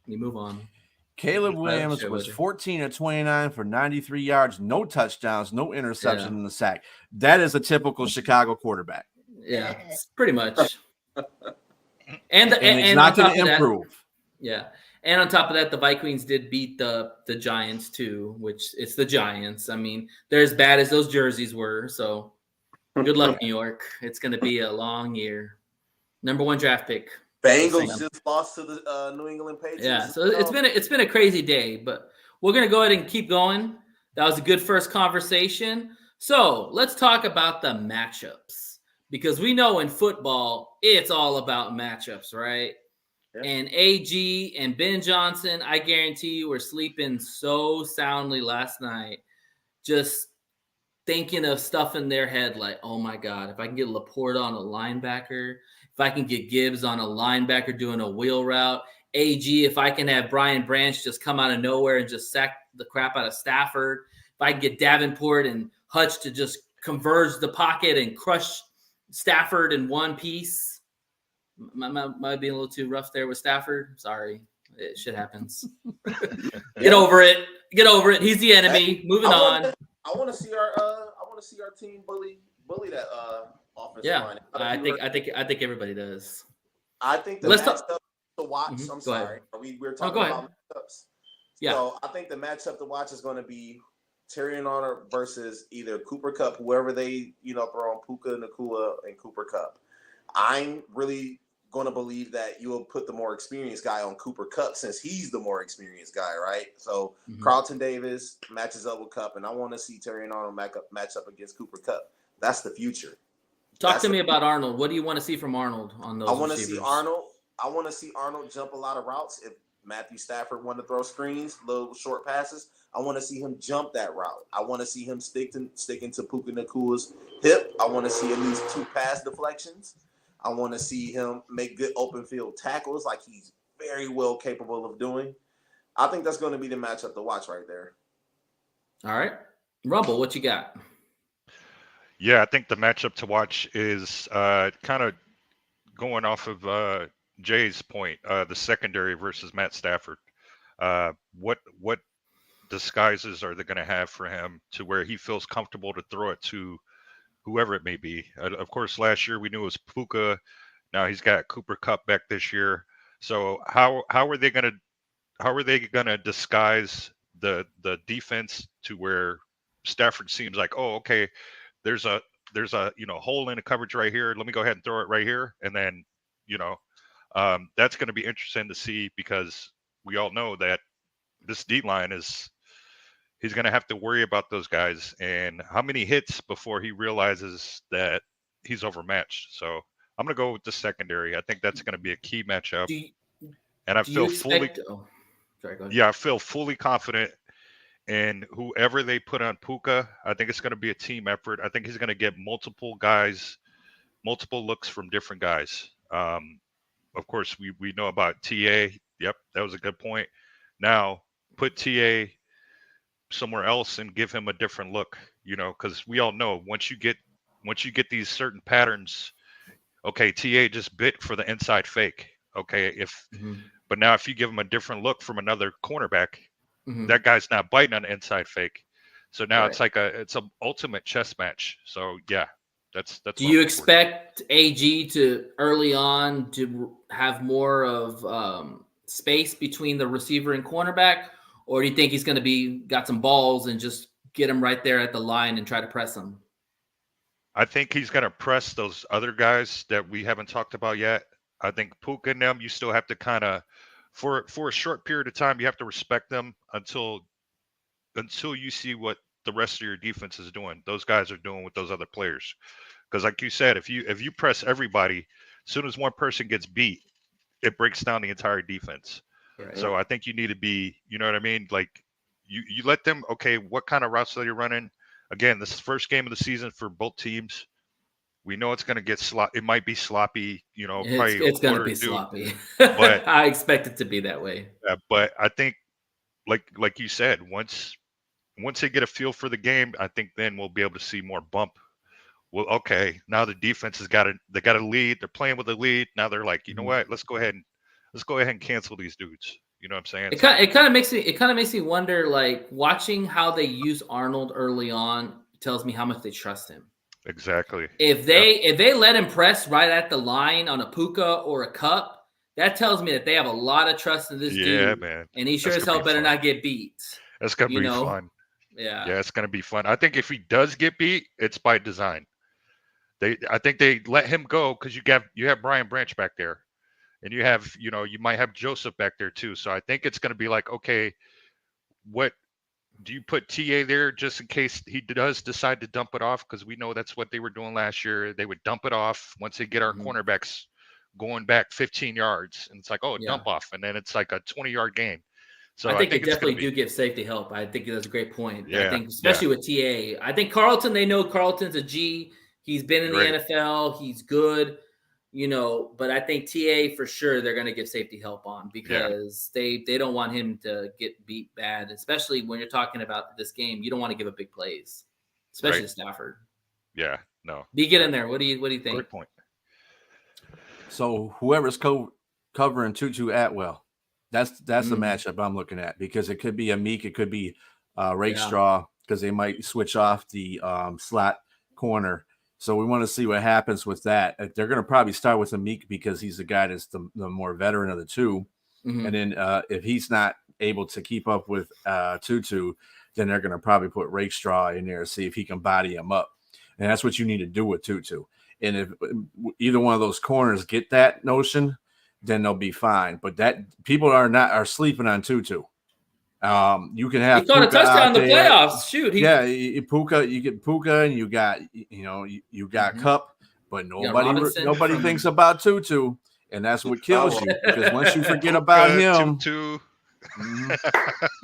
You move on. Caleb Williams was 14 of 29 for 93 yards, no touchdowns, no interception in the sack. That is a typical Chicago quarterback. Yeah, pretty much. And it's not going to improve. Yeah. And on top of that, the Vikings did beat the Giants too, which it's the Giants. I mean, they're as bad as those jerseys were. So good luck, New York. It's going to be a long year. Number 1 draft pick. Bengals just lost to the New England Patriots. Yeah, so it's been a crazy day, but we're going to go ahead and keep going. That was a good first conversation. So let's talk about the matchups, because we know in football, it's all about matchups, right? Yeah. And AG and Ben Johnson, I guarantee you were sleeping so soundly last night, just thinking of stuff in their head like, oh my God, if I can get Laporta on a linebacker, if I can get Gibbs on a linebacker doing a wheel route, AG, if I can have Brian Branch just come out of nowhere and just sack the crap out of Stafford, if I can get Davenport and Hutch to just converge the pocket and crush Stafford in one piece. Might be a little too rough there with Stafford. Sorry. Shit happens. Get over it. Get over it. He's the enemy. Moving on. I want to see our team bully that offensive line. I think everybody does. I think the matchup to watch. Mm-hmm. I'm sorry. We're talking about matchups. Yeah. So I think the matchup to watch is going to be Terrion Arnold versus either Cooper Kupp, whoever they throw on, Puka Nacua and Cooper Kupp. I'm really going to believe that you will put the more experienced guy on Cooper Kupp, since he's the more experienced guy, right? So Carlton Davis matches up with Kupp, and I want to see Terrion Arnold match up against Cooper Kupp. That's the future. Talk to me about Arnold. What do you want to see from Arnold on those? I want to see Arnold jump a lot of routes. If Matthew Stafford wanted to throw screens, little short passes, I want to see him jump that route. I want to see him sticking to Puka Nacua's hip. I want to see at least 2 pass deflections. I want to see him make good open field tackles like he's very well capable of doing. I think that's going to be the matchup to watch right there. All right. Rumble, what you got? Yeah, I think the matchup to watch is kind of going off of Jay's point, the secondary versus Matt Stafford. What disguises are they going to have for him to where he feels comfortable to throw it to whoever it may be? Of course, last year we knew it was Puka. Now he's got Cooper Kupp back this year. So how are they gonna disguise the defense to where Stafford seems like, oh, okay, there's a hole in the coverage right here. Let me go ahead and throw it right here, and then that's going to be interesting to see, because we all know that this D line he's going to have to worry about those guys and how many hits before he realizes that he's overmatched. So I'm going to go with the secondary. I think that's going to be a key matchup. I feel fully confident in whoever they put on Puka. I think it's going to be a team effort. I think he's going to get multiple looks from different guys. Of course, we know about TA. Yep, that was a good point. Now put TA somewhere else and give him a different look, because we all know once you get these certain patterns, okay, TA just bit for the inside fake. Okay, but now if you give him a different look from another cornerback, that guy's not biting on the inside fake. So now it's like it's an ultimate chess match. So yeah, that's. Do you expect AG to early on to have more of space between the receiver and cornerback? Or do you think he's going to got some balls and just get him right there at the line and try to press him? I think he's going to press those other guys that we haven't talked about yet. I think Puka and them, you still have to kind of, for a short period of time, you have to respect them until you see what the rest of your defense is doing. Those guys are doing with those other players. Because like you said, if you press everybody, as soon as one person gets beat, it breaks down the entire defense. Right. So I think you need to be, you know what I mean? Like you let them, okay, what kind of routes are you running? Again, this is the first game of the season for both teams. We know it's going to get sloppy. It might be sloppy, it's going to be sloppy. But I expect it to be that way. But I think like you said, once they get a feel for the game, I think then we'll be able to see more bump. Well, okay, now the defense they got a lead. They're playing with a lead. Now they're like, you know what? Let's go ahead and cancel these dudes. You know what I'm saying? It kind of makes me wonder, like, watching how they use Arnold early on tells me how much they trust him. Exactly. If they let him press right at the line on a Puka or a Cup, that tells me that they have a lot of trust in this dude. Man. And he sure That's as gonna hell be better fun. not get beat. That's gonna be fun. Yeah. Yeah, it's gonna be fun. I think if he does get beat, it's by design. I think they let him go because you have Brian Branch back there, and you have you might have Joseph back there too. So I think it's gonna be like, okay, what do you put TA there just in case he does decide to dump it off? Because we know that's what they were doing last year. They would dump it off once they get our cornerbacks going back 15 yards, and it's like, oh, dump off, and then it's like a 20-yard game. So I think they it's gonna definitely be, do give safety help. I think that's a great point. Yeah, I think especially with TA. I think Carlton, they know Carlton's a G. He's been in the Right. NFL. He's good, but I think TA for sure they're going to give safety help on because they don't want him to get beat bad, especially when you're talking about this game. You don't want to give up big plays, especially to Stafford. Yeah, no. Do you get in there? What do you think? Great point. So whoever's covering Tutu Atwell, that's the matchup I'm looking at, because it could be a Meek, it could be Rakestraw, because they might switch off the slot corner. So we want to see what happens with that. They're going to probably start with a Meek because he's the guy that's the more veteran of the two. And then if he's not able to keep up with Tutu, then they're going to probably put Rakestraw in there to see if he can body him up. And that's what you need to do with Tutu. And if either one of those corners get that notion, then they'll be fine. But that people are sleeping on Tutu. You can have he caught a touchdown in the playoffs. Shoot, Puka. You get Puka, and you got you got Cup, but nobody thinks about Tutu, and that's what kills you, because once you forget about him, Tutu.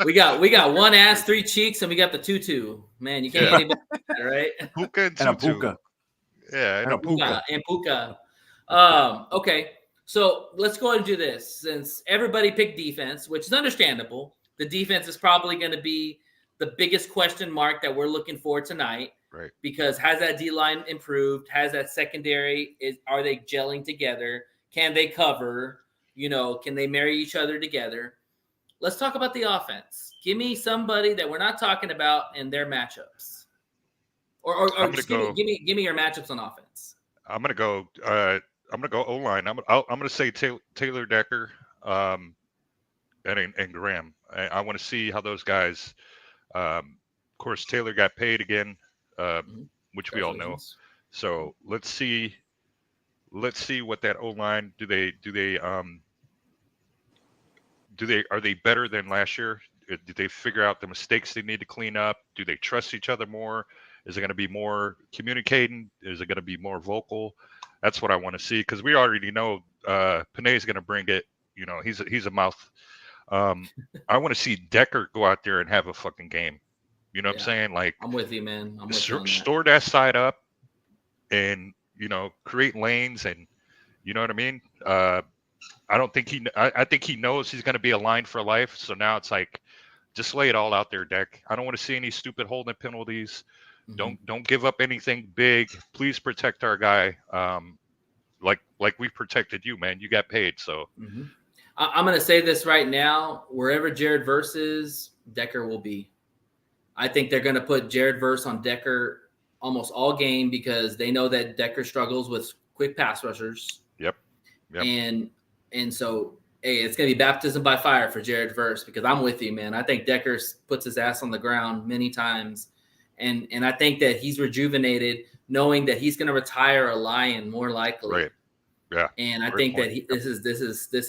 we got one ass, three cheeks, and we got the Tutu. Man, you can't get any better, right? Puka and a Tutu. Puka. Yeah, and a Puka. And Puka. Okay, so let's go ahead and do this. Since everybody picked defense, which is understandable, the defense is probably going to be the biggest question mark that we're looking for tonight. Right. Because has that D-line improved? Has that secondary, are they gelling together? Can they cover? Can they marry each other together? Let's talk about the offense. Give me somebody that we're not talking about in their matchups. Or just give me your matchups on offense. I'm gonna go O-line. I'm gonna say Taylor Decker, and Graham. I want to see how those guys. Of course, Taylor got paid again, which we all know. So let's see what that O-line are they better than last year? Did they figure out the mistakes they need to clean up? Do they trust each other more? Is it going to be more communicating? Is it going to be more vocal? That's what I want to see, because we already know Panay is going to bring it. He's a mouth. I want to see Decker go out there and have a fucking game. You know what I'm saying? Like, I'm with you, man. I'm with you on that. Store that side up, and create lanes, and you know what I mean. I don't think I think he knows he's going to be a line for life. So now it's like, just lay it all out there, Deck. I don't want to see any stupid holding penalties. Don't give up anything big. Please protect our guy. Like we protected you, man. You got paid. So I'm going to say this right now. Wherever Jared Verse is, Decker will be. I think they're going to put Jared Verse on Decker almost all game, because they know that Decker struggles with quick pass rushers. Yep. And so, hey, it's going to be baptism by fire for Jared Verse, because I'm with you, man. I think Decker puts his ass on the ground many times. And I think that he's rejuvenated, knowing that he's going to retire a Lion more likely. Right. Yeah. And I think that this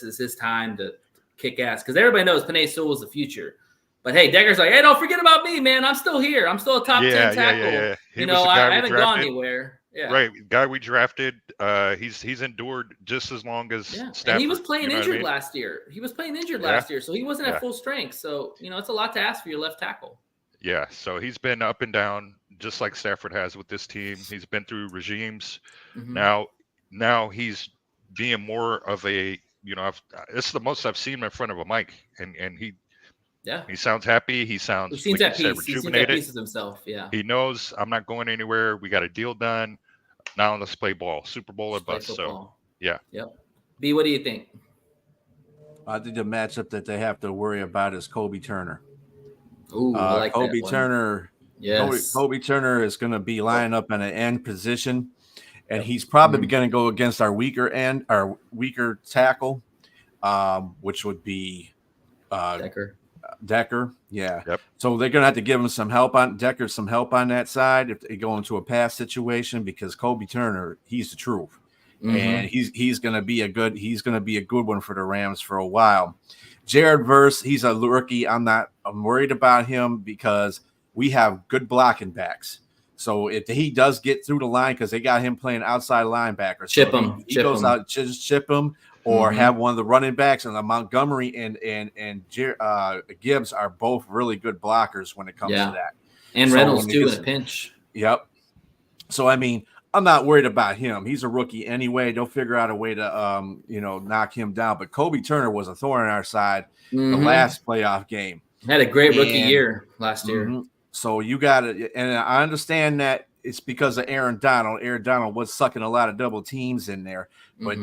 is his time to kick ass, because everybody knows Panay Sewell is the future. But hey, Decker's like, hey, don't forget about me, man. I'm still here. I'm still a top 10 tackle. Yeah. I haven't gone anywhere. Yeah. Right. Guy we drafted, he's endured just as long as Stafford. And he was playing injured last year. Last year, so he wasn't at full strength. So, it's a lot to ask for your left tackle. Yeah, so he's been up and down, just like Stafford has with this team. He's been through regimes. Now he's being more of a, it's the most I've seen him in front of a mic, and Yeah. He sounds happy. He He sounds, seems like you at said, peace. He seems at rejuvenated. peace with himself. Yeah. He knows I'm not going anywhere. We got a deal done. Now let's play ball. Super Bowl or Just play bust. So football. yeah. Yep. B, what do you think? I think the matchup that they have to worry about is Kobe Turner. Ooh, I like Kobe that one. Turner. Yes. Kobe Turner is going to be lining up in an end position, and he's probably going to go against our weaker tackle, which would be Decker. Yeah. Yep. So they're going to have to give him some help on that side if they go into a pass situation, because Kobe Turner, he's the truth. And he's going to be a good one for the Rams for a while. Jared Verse, he's a rookie. I'm worried about him because we have good blocking backs. So if he does get through the line, because they got him playing outside linebacker, chip so him. He goes out, just chip him, or have one of the running backs. And the Montgomery and Gibbs are both really good blockers when it comes to that. And Reynolds too in a pinch. Yep. So I mean, I'm not worried about him. He's a rookie anyway. They'll figure out a way to, knock him down. But Kobe Turner was a thorn in our side the last playoff game. Had a great rookie year last year. So you got it. And I understand that it's because of Aaron Donald. Aaron Donald was sucking a lot of double teams in there, but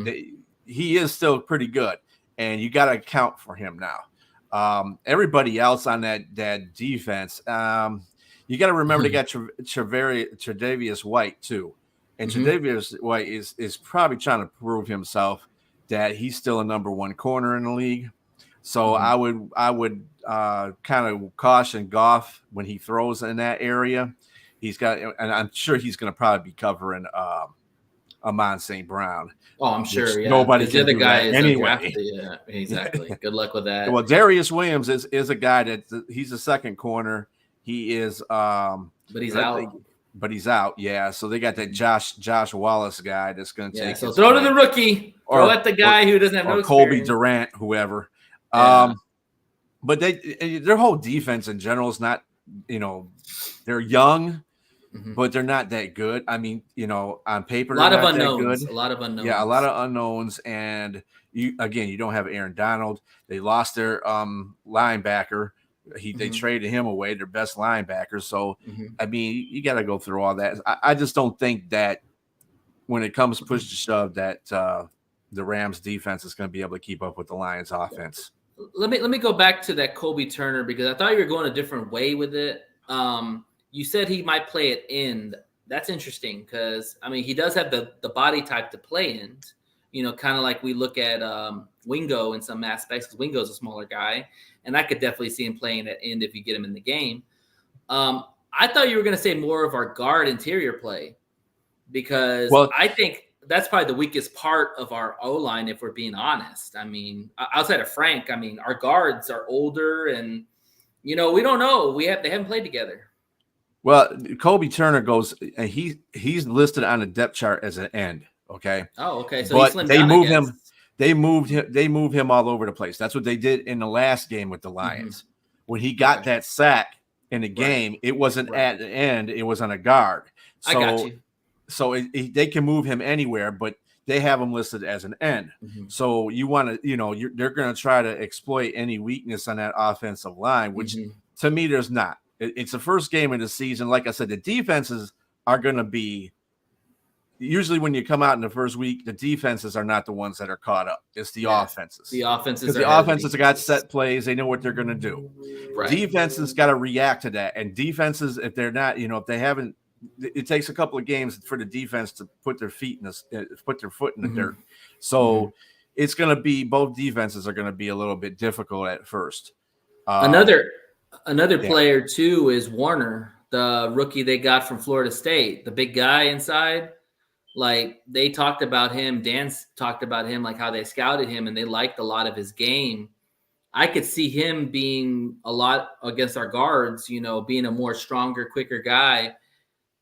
he is still pretty good. And you got to account for him now. Everybody else on that defense, you got to remember they got Tre'Davious White too. And Tre'Davious White is probably trying to prove himself that he's still a number one corner in the league. So I would kind of caution Goff when he throws in that area. And I'm sure he's going to probably be covering Amon St. Brown. Oh, I'm sure. Yeah. Nobody can the other do guy that is anyway. Yeah, exactly. Good luck with that. Well, Darius Williams is a guy that he's a second corner. He is, but he's out. But he's out, yeah. So they got that Josh Wallace guy that's going to take. So throw to the rookie, throw at the guy who doesn't have no Colby experience. Durant, whoever. Yeah. But their whole defense in general is not, they're young, but they're not that good. I mean, on paper, a lot of unknowns. A lot of unknowns. Yeah, a lot of unknowns, and you don't have Aaron Donald. They lost their linebacker. They traded him away, their best linebacker. So, I mean, you got to go through all that. I just don't think that when it comes push to shove that the Rams defense is going to be able to keep up with the Lions offense. Let me go back to that Kobe Turner, because I thought you were going a different way with it. You said he might play at end. That's interesting because, I mean, he does have the body type to play end. Kind of like we look at Wingo in some aspects, because Wingo's a smaller guy. And I could definitely see him playing at end if you get him in the game. I thought you were going to say more of our guard interior play, because I think that's probably the weakest part of our O-line, if we're being honest. I mean, outside of Frank, I mean, our guards are older and, we don't know. They haven't played together. Well, Kobe Turner goes, and he's listed on the depth chart as an end. Okay. Oh, okay. So but they move him. They moved him all over the place. That's what they did in the last game with the Lions. When he got that sack in the game, it wasn't at the end. It was on a guard. So, I got you. So they can move him anywhere, but they have him listed as an end. So you want to, they're going to try to exploit any weakness on that offensive line, which to me, there's not. It's the first game of the season. Like I said, the defenses are going to be, usually when you come out in the first week, the defenses are not the ones that are caught up. It's the offenses. The offenses. Because the offenses have got set plays. They know what they're going to do. Right. Defenses got to react to that. And defenses, if they're not, if they haven't, it takes a couple of games for the defense to put their foot in the dirt. So it's going to be, both defenses are going to be a little bit difficult at first. Another player too is Warner, the rookie they got from Florida State, the big guy inside. Like, they talked about him, Dan talked about him, like how they scouted him and they liked a lot of his game. I could see him being a lot against our guards, being a more stronger, quicker guy.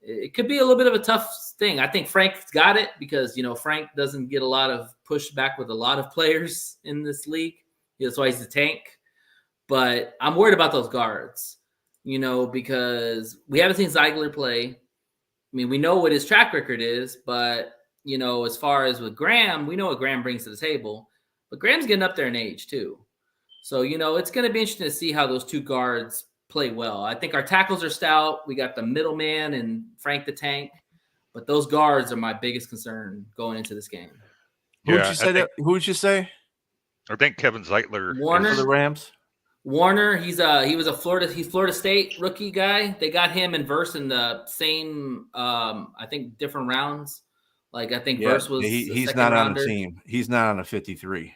It could be a little bit of a tough thing. I think Frank's got it because, Frank doesn't get a lot of pushback with a lot of players in this league. That's why he's a tank. But I'm worried about those guards, because we haven't seen Ziegler play. I mean, we know what his track record is, but, as far as with Graham, we know what Graham brings to the table. But Graham's getting up there in age too. So, it's going to be interesting to see how those two guards play well. I think our tackles are stout. We got the middleman and Frank the Tank, but those guards are my biggest concern going into this game. Who'd you say that? Who'd you say? I think Kevin Zeitler Warner for the Rams. Warner, he's Florida State rookie guy. They got him and Verse in the same I think different rounds. Like I think Verse was he's not on the team. He's not on a 53.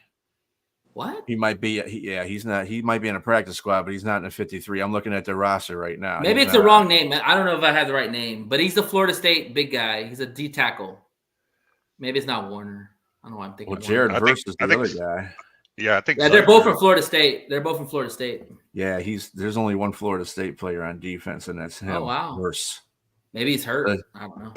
What? He might be. He's not. He might be in a practice squad, but he's not in a 53. I'm looking at the roster right now. Maybe it's the wrong name. I don't know if I have the right name, but he's the Florida State big guy. He's a D tackle. Maybe it's not Warner. I don't know why I'm thinking. Well, Jared Verse is the other guy. Yeah, I think. Yeah, they're both from Florida State. Yeah, there's only one Florida State player on defense, and that's him. Oh wow. Verse. Maybe he's hurt. I don't know.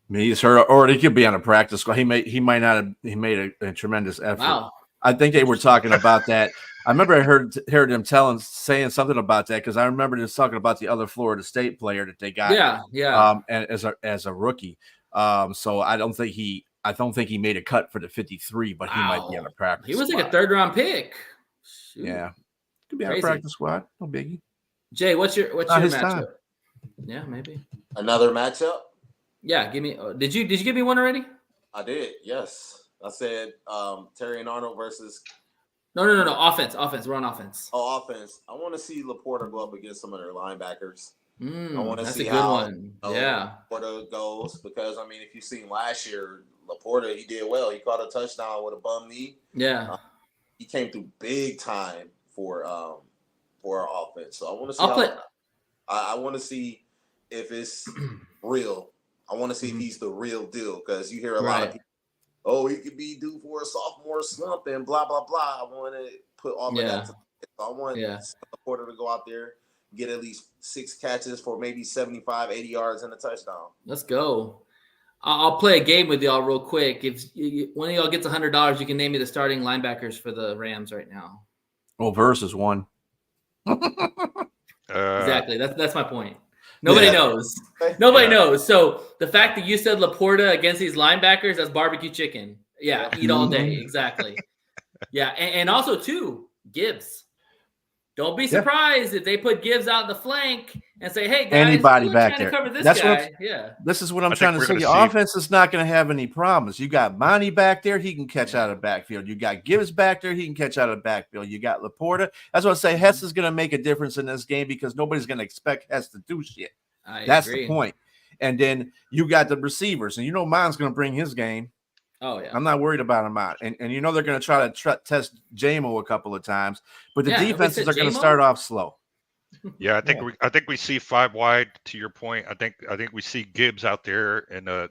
Maybe he's hurt, or he could be on a practice squad. He might not have. He made a tremendous effort. Wow. I think they were talking about that. I remember I heard them saying something about that because I remember them talking about the other Florida State player that they got. Yeah. And as a rookie. So I don't think he made a cut for the 53, but he might be on a practice. He was squad. like a 3rd round pick. Shoot. Yeah, could be on a practice squad. No biggie. Jay, what's your matchup? Time. Yeah, maybe Another matchup. Yeah, give me. Did you give me one already? I did. Yes. I said Terry and Arnold versus. No. Offense. We're on offense. Oh, offense. I want to see Laporta go up against some of their linebackers. I want to see how one. Laporta goes because if you seen last year, Laporta he did well. He caught a touchdown with a bum knee. Yeah. He came through big time for our offense. So I want to see. I want to see if it's real. I want to see if he's the real deal because you hear a lot of people. Oh, he could be due for a sophomore slump and blah, blah, blah. I want to put all of that. So I want Laporta to go out there, get at least 6 catches for maybe 75, 80 yards and a touchdown. Let's go. I'll play a game with y'all real quick. If one of y'all gets $100, you can name me the starting linebackers for the Rams right now. Oh, versus one. Exactly. That's my point. Nobody knows. Nobody knows. So the fact that you said Laporta against these linebackers, that's barbecue chicken. Yeah, eat all day. Exactly. Yeah, and also too, Gibbs. Don't be surprised if they put Gibbs out in the flank and say, "Hey guys, anybody back there." Cover this guy. This is what I'm trying to say. The offense is not going to have any problems. You got Monty back there; he can catch out of the backfield. You got Gibbs back there; he can catch out of the backfield. You got Laporta. That's what I say. Hess is going to make a difference in this game because nobody's going to expect Hess to do shit. That's the point. And then you got the receivers, and mine's going to bring his game. Oh yeah, I'm not worried about him out, and they're going to try to test JMO a couple of times, but the defenses are going to start off slow. Yeah, I think we see 5 wide. To your point, I think we see Gibbs out there, and that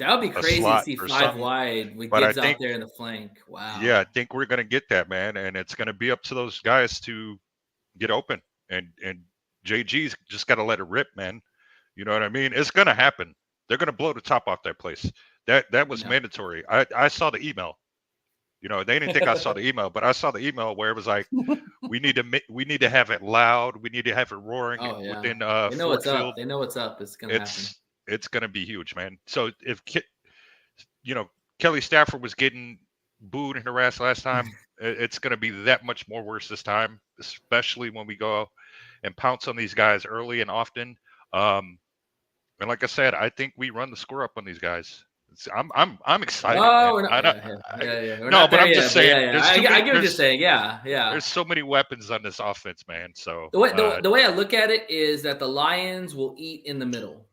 would be crazy to see 5 wide with Gibbs out there in the flank. Wow. Yeah, I think we're going to get that, man, and it's going to be up to those guys to get open, and JG's just got to let it rip, man. You know what I mean? It's going to happen. They're going to blow the top off that place. That was mandatory. I saw the email. They didn't think I saw the email, but I saw the email where it was like, we need to have it loud. We need to have it roaring within they know what's up. They know what's up. It's going to happen. It's going to be huge, man. So if Kelly Stafford was getting booed and harassed last time, it's going to be that much more worse this time, especially when we go and pounce on these guys early and often. And like I said, I think we run the score up on these guys. I'm excited. Oh, no, but I'm just saying. I get what you're saying. Yeah. There's so many weapons on this offense, man. So the way I look at it is that the Lions will eat in the middle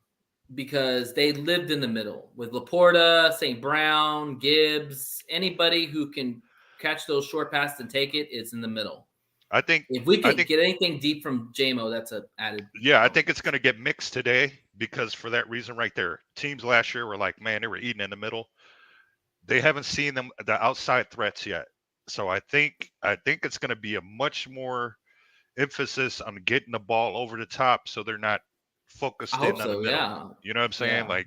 because they lived in the middle with Laporta, St. Brown, Gibbs, anybody who can catch those short passes and take it. It's in the middle. I think if we can get anything deep from JMO, that's an added. Yeah, I think it's going to get mixed today because for that reason right there. Teams last year were like, man, they were eating in the middle. They haven't seen the outside threats yet. So I think it's going to be a much more emphasis on getting the ball over the top so they're not focused in on the middle. Yeah. You know what I'm saying? Yeah.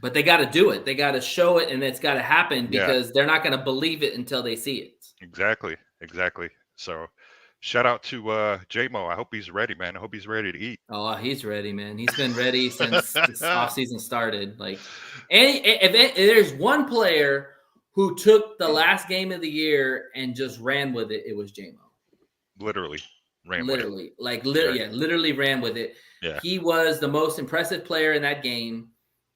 But they got to do it. They got to show it, and it's got to happen because they're not going to believe it until they see it. Exactly. So shout out to JMO. I hope he's ready, man. I hope he's ready to eat. Oh, he's ready, man. He's been ready since this offseason started. And if there's one player who took the last game of the year and just ran with it, it was J-Mo. Literally ran Literally, with it. yeah, literally ran with it. Yeah. He was the most impressive player in that game,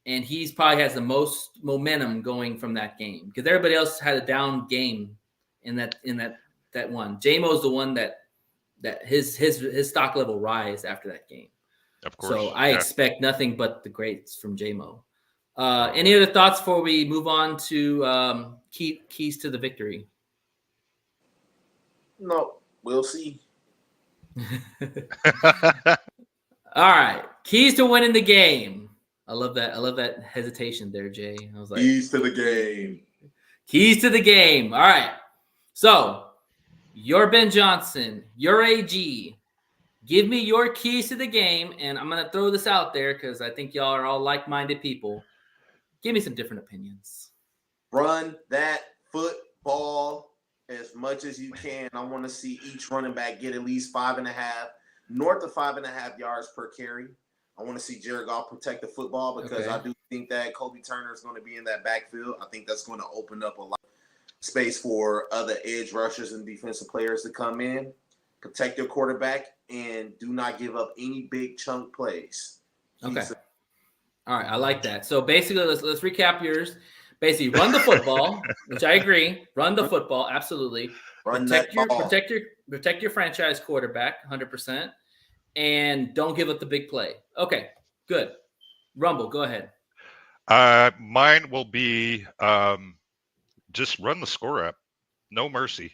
and he's probably has the most momentum going from that game because everybody else had a down game in that one. J-Mo's the one that his stock level rise after that game. Of course. So I expect nothing but the greats from J-Mo. Any other thoughts before we move on to keys to the victory? No, we'll see. All right, keys to winning the game. I love that hesitation there, Jay. I was like, keys to the game. Keys to the game. All right. So, you're Ben Johnson, you're AG. Give me your keys to the game, and I'm gonna throw this out there because I think y'all are all like-minded people. Give me some different opinions. Run that football as much as you can. I want to see each running back get at least 5.5, north of 5.5 yards per carry. I want to see Jared Goff protect the football because I do think that Kobe Turner is going to be in that backfield. I think that's going to open up a lot of space for other edge rushers and defensive players to come in. Protect your quarterback and do not give up any big chunk plays. Okay. All right, I like that. So basically, let's recap yours. Basically, run the football, which I agree. Run the football, absolutely. Protect your franchise quarterback, 100%, and don't give up the big play. Okay, good. Rumble, go ahead. Mine will be just run the score up, no mercy,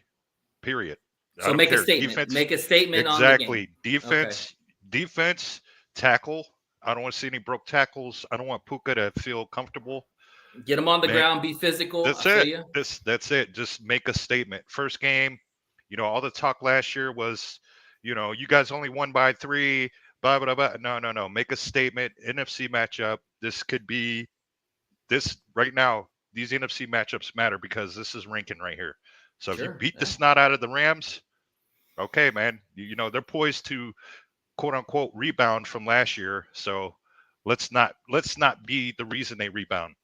period. So make a statement. Defense, make a statement exactly. On the game. Defense, tackle. I don't want to see any broke tackles. I don't want Puka to feel comfortable. Get them on the ground, be physical. That's it. That's it. Just make a statement. First game, all the talk last year was, you guys only won by 3, blah, blah, blah. No. Make a statement. NFC matchup. This could be this right now. These NFC matchups matter because this is ranking right here. So if you beat the snot out of the Rams, okay, man, they're poised to quote unquote rebound from last year. So let's not be the reason they rebound.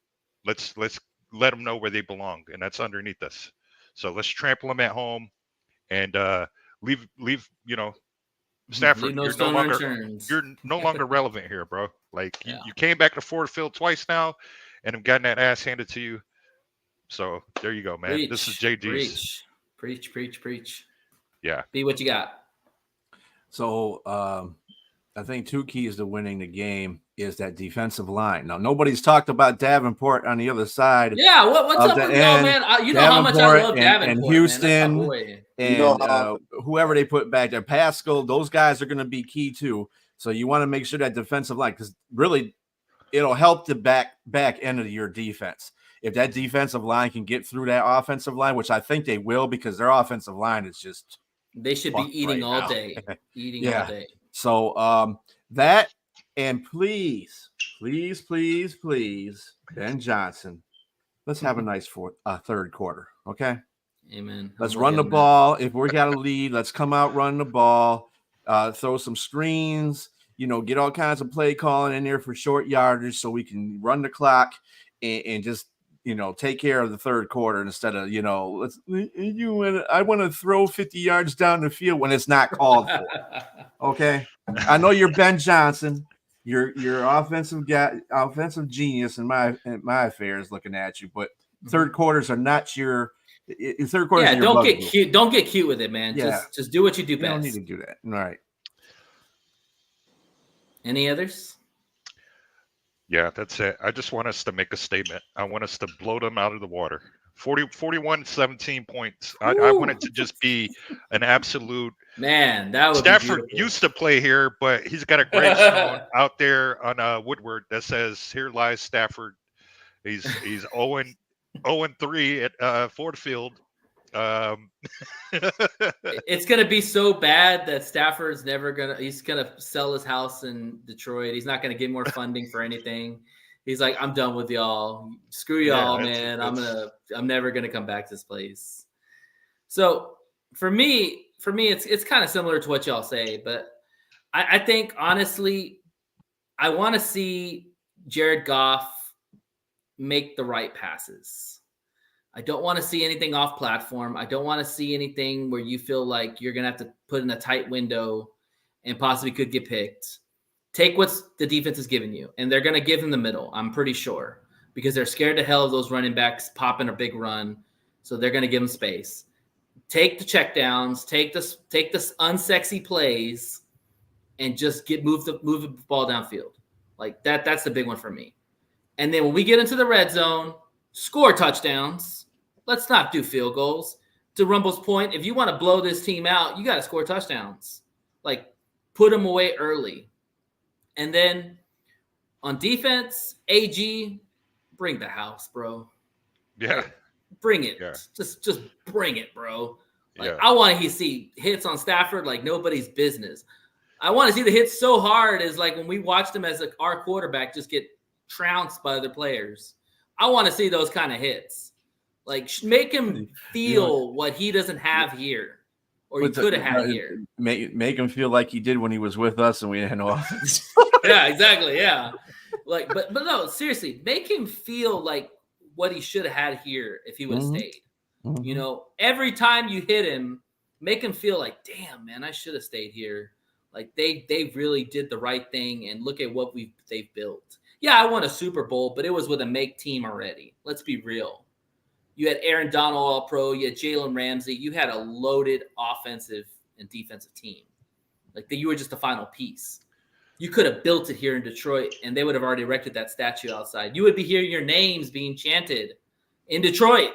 Let's let them know where they belong, and that's underneath us. So let's trample them at home and leave. Stafford, you're no longer relevant here, bro. Like you came back to Ford Field twice now, and have gotten that ass handed to you. So there you go, man. This is JG's. Preach. Yeah. Be what you got. So I think 2 keys to winning the game is that defensive line. Now, nobody's talked about Davenport on the other side. Yeah, what's up with y'all, man? You know how much I love Davenport and Houston, man. and whoever they put back there, Pascal. Those guys are going to be key too. So you want to make sure that defensive line, because really, it'll help the back end of your defense. If that defensive line can get through that offensive line, which I think they will, because their offensive line is just they should be eating all day. All day. So that, and please, Ben Johnson, let's have a nice third quarter, okay? Amen. Let's run the ball. If we got a lead, let's come out, run the ball, throw some screens, get all kinds of play calling in there for short yardage so we can run the clock and just take care of the third quarter instead of, I want to throw 50 yards down the field when it's not called for. Okay. I know you're Ben Johnson. You're offensive guy, offensive genius in my affairs looking at you, but third quarters are not your third quarter. Yeah, don't get cute. Don't get cute with it, man. Yeah. Just do what you do best. You don't need to do that. All right. Any others? Yeah, that's it. I just want us to make a statement. I want us to blow them out of the water. 41, 17 points. I want it to just be an absolute. Man, that would Stafford be used to play here, but he's got a gravestone out there on Woodward that says, "Here lies Stafford." He's 0-3 at Ford Field. It's gonna be so bad that Stafford's he's gonna sell his house in Detroit. He's not gonna get more funding for anything. He's like, I'm done with y'all. Screw y'all, man. I'm never gonna come back to this place. So for me, it's kind of similar to what y'all say, but I think honestly, I want to see Jared Goff make the right passes. I don't want to see anything off platform. I don't want to see anything where you feel like you're going to have to put in a tight window and possibly could get picked. Take what the defense is giving you, and they're going to give him the middle, I'm pretty sure, because they're scared to hell of those running backs popping a big run. So they're going to give him space. Take the checkdowns, take this unsexy plays, and just move the ball downfield. Like that's the big one for me. And then when we get into the red zone, score touchdowns. Let's not do field goals. To Rumble's point, if you want to blow this team out, you got to score touchdowns. Like, put them away early. And then on defense, AG, bring the house, bro. Yeah. Like, bring it. Yeah. Just bring it, bro. Like, Yeah. I want to see hits on Stafford like nobody's business. I want to see the hits so hard as like when we watched him as our quarterback just get trounced by other players. I want to see those kind of hits. Like, make him feel what he doesn't have here, or he could have had here. Make him feel like he did when he was with us and we had no offense. Yeah, exactly. Yeah. Like, but no, seriously, make him feel like what he should have had here if he would have stayed. Mm-hmm. You know, every time you hit him, make him feel like, damn, man, I should have stayed here. Like they really did the right thing, and look at what they've built. Yeah, I won a Super Bowl, but it was with a make team already. Let's be real. You had Aaron Donald All-Pro, you had Jalen Ramsey, you had a loaded offensive and defensive team. Like you were just the final piece. You could have built it here in Detroit, and they would have already erected that statue outside. You would be hearing your names being chanted in Detroit,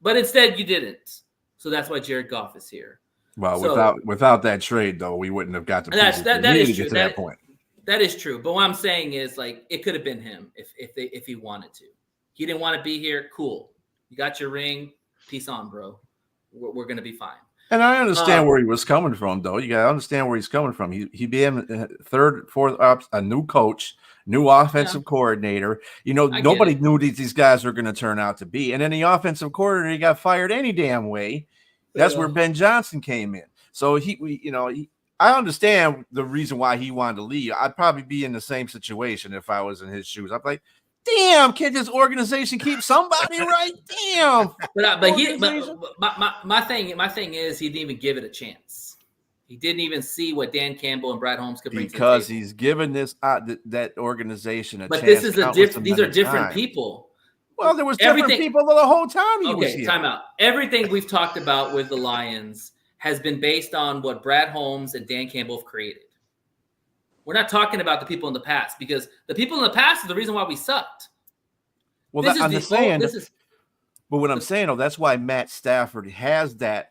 but instead you didn't. So that's why Jared Goff is here. Well, without that trade, though, we wouldn't have got the pieces that we is needed to true. get to that point. That is true. But what I'm saying is, like, it could have been him if he wanted to. He didn't want to be here. Cool. You got your ring. Peace on, bro. We're going to be fine. And I understand where he was coming from, though. You got to understand where he's coming from. He being third, fourth, a new coach, new offensive coordinator. You know, nobody knew these guys were going to turn out to be. And then the offensive coordinator, he got fired any damn way. That's where Ben Johnson came in. So I understand the reason why he wanted to leave. I'd probably be in the same situation if I was in his shoes. I'm like, damn, can this organization keep somebody right? Damn. My thing is he didn't even give it a chance. He didn't even see what Dan Campbell and Brad Holmes could bring because to the table. He's given this that organization a but chance. But these are different people. Well, there was different people the whole time he was here. Time out. Everything we've talked about with the Lions has been based on what Brad Holmes and Dan Campbell have created. We're not talking about the people in the past, because the people in the past are the reason why we sucked. Well, but what I'm saying, that's why Matt Stafford has that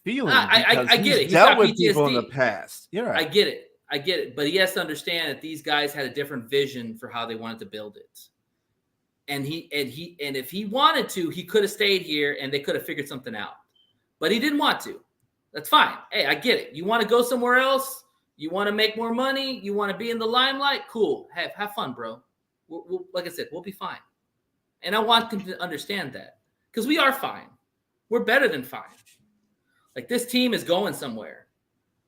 feeling. I get it. He's dealt with people in the past. You're right. I get it. But he has to understand that these guys had a different vision for how they wanted to build it. And if he wanted to, he could have stayed here and they could have figured something out. But he didn't want to. That's fine. Hey, I get it. You want to go somewhere else? You want to make more money? You want to be in the limelight? Cool. Have fun, bro. We'll, like I said, we'll be fine. And I want them to understand that, because we are fine. We're better than fine. Like, this team is going somewhere,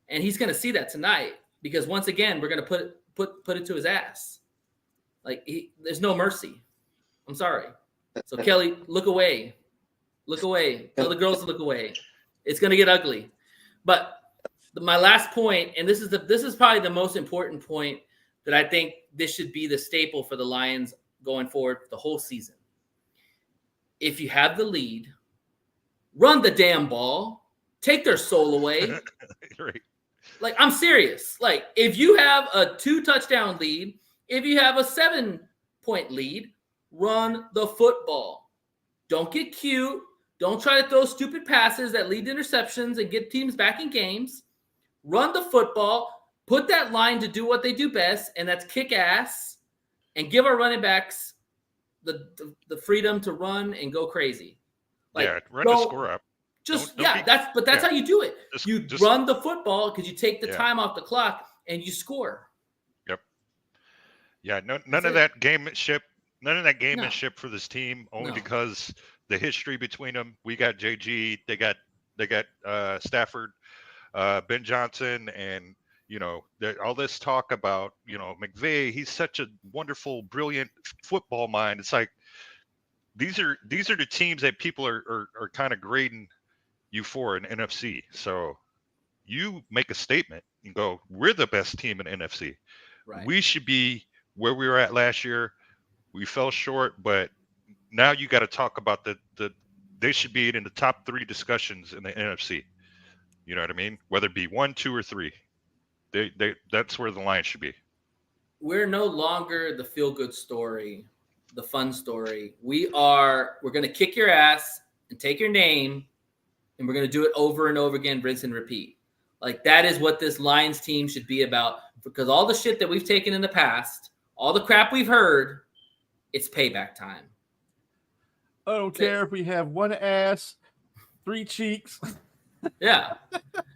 and he's going to see that tonight, because once again, we're going to put it to his ass. Like, there's no mercy. I'm sorry. So Kelly, look away. Look away. Tell the girls to look away. It's going to get ugly. But my last point, and this is probably the most important point that I think this should be the staple for the Lions going forward the whole season. If you have the lead, run the damn ball, take their soul away. Right. Like, I'm serious. Like, if you have a 2-touchdown lead, if you have a 7-point lead, run the football. Don't get cute. Don't try to throw stupid passes that lead to interceptions and get teams back in games. Run the football. Put that line to do what they do best, and that's kick ass, and give our running backs the freedom to run and go crazy. Like, run the score up. That's how you do it. You run the football because you take the time off the clock and you score. Yep. Yeah, none of that gamemanship. None of that gamemanship for this team, only because the history between them. We got JG, they got Stafford, Ben Johnson, and all this talk about McVay. He's such a wonderful, brilliant football mind. It's like, these are the teams that people are kind of grading you for in NFC. So you make a statement and go, we're the best team in NFC. Right. We should be where we were at last year. We fell short, but now you got to talk about the they should be in the top 3 discussions in the NFC. You know what I mean? Whether it be 1, 2, or 3, they that's where the line should be. We're no longer the feel good story, the fun story. We're going to kick your ass and take your name, and we're going to do it over and over again, rinse and repeat. Like, that is what this Lions team should be about, because all the shit that we've taken in the past, all the crap we've heard, it's payback time. I don't care if we have one ass, 3 cheeks. Yeah.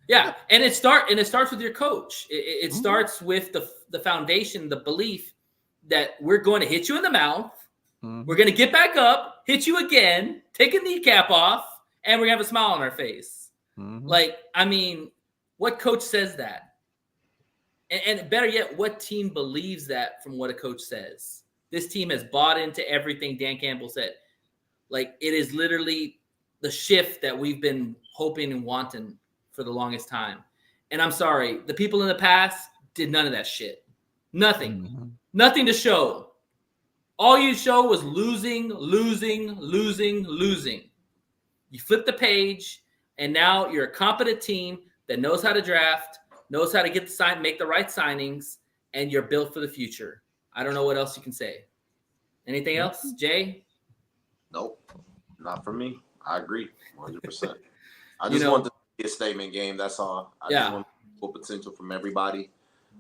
Yeah. And it starts with your coach. It starts with the foundation, the belief that we're going to hit you in the mouth. Mm-hmm. We're going to get back up, hit you again, take a kneecap off, and we're going to have a smile on our face. Mm-hmm. Like, I mean, what coach says that? And better yet, what team believes that from what a coach says? This team has bought into everything Dan Campbell said. Like, it is literally the shift that we've been hoping and wanting for the longest time. And I'm sorry, the people in the past did none of that shit. Nothing. Mm-hmm. Nothing to show. All you show was losing. You flip the page, and now you're a competent team that knows how to draft, knows how to get the sign, make the right signings, and you're built for the future. I don't know what else you can say. Anything else, Jay? Nope, not for me. I agree 100%. I just want to be a statement game. That's all. I just want full potential from everybody.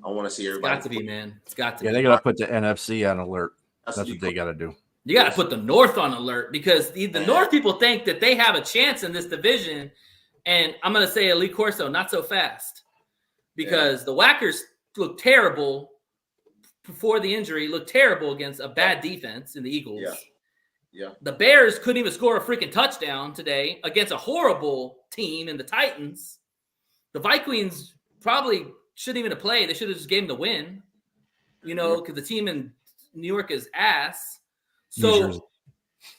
I want to see everybody. It's got to be, man. It's got to be. Yeah, they got to put the NFC on alert. That's what they got to do. You got to put the North on alert, because the North people think that they have a chance in this division. And I'm going to say Lee Corso, not so fast, because the Whackers looked terrible before the injury, looked terrible against a bad defense in the Eagles. Yeah. The Bears couldn't even score a freaking touchdown today against a horrible team in the Titans. The Vikings probably shouldn't even have played. They should have just gave them the win, because the team in New York is ass. So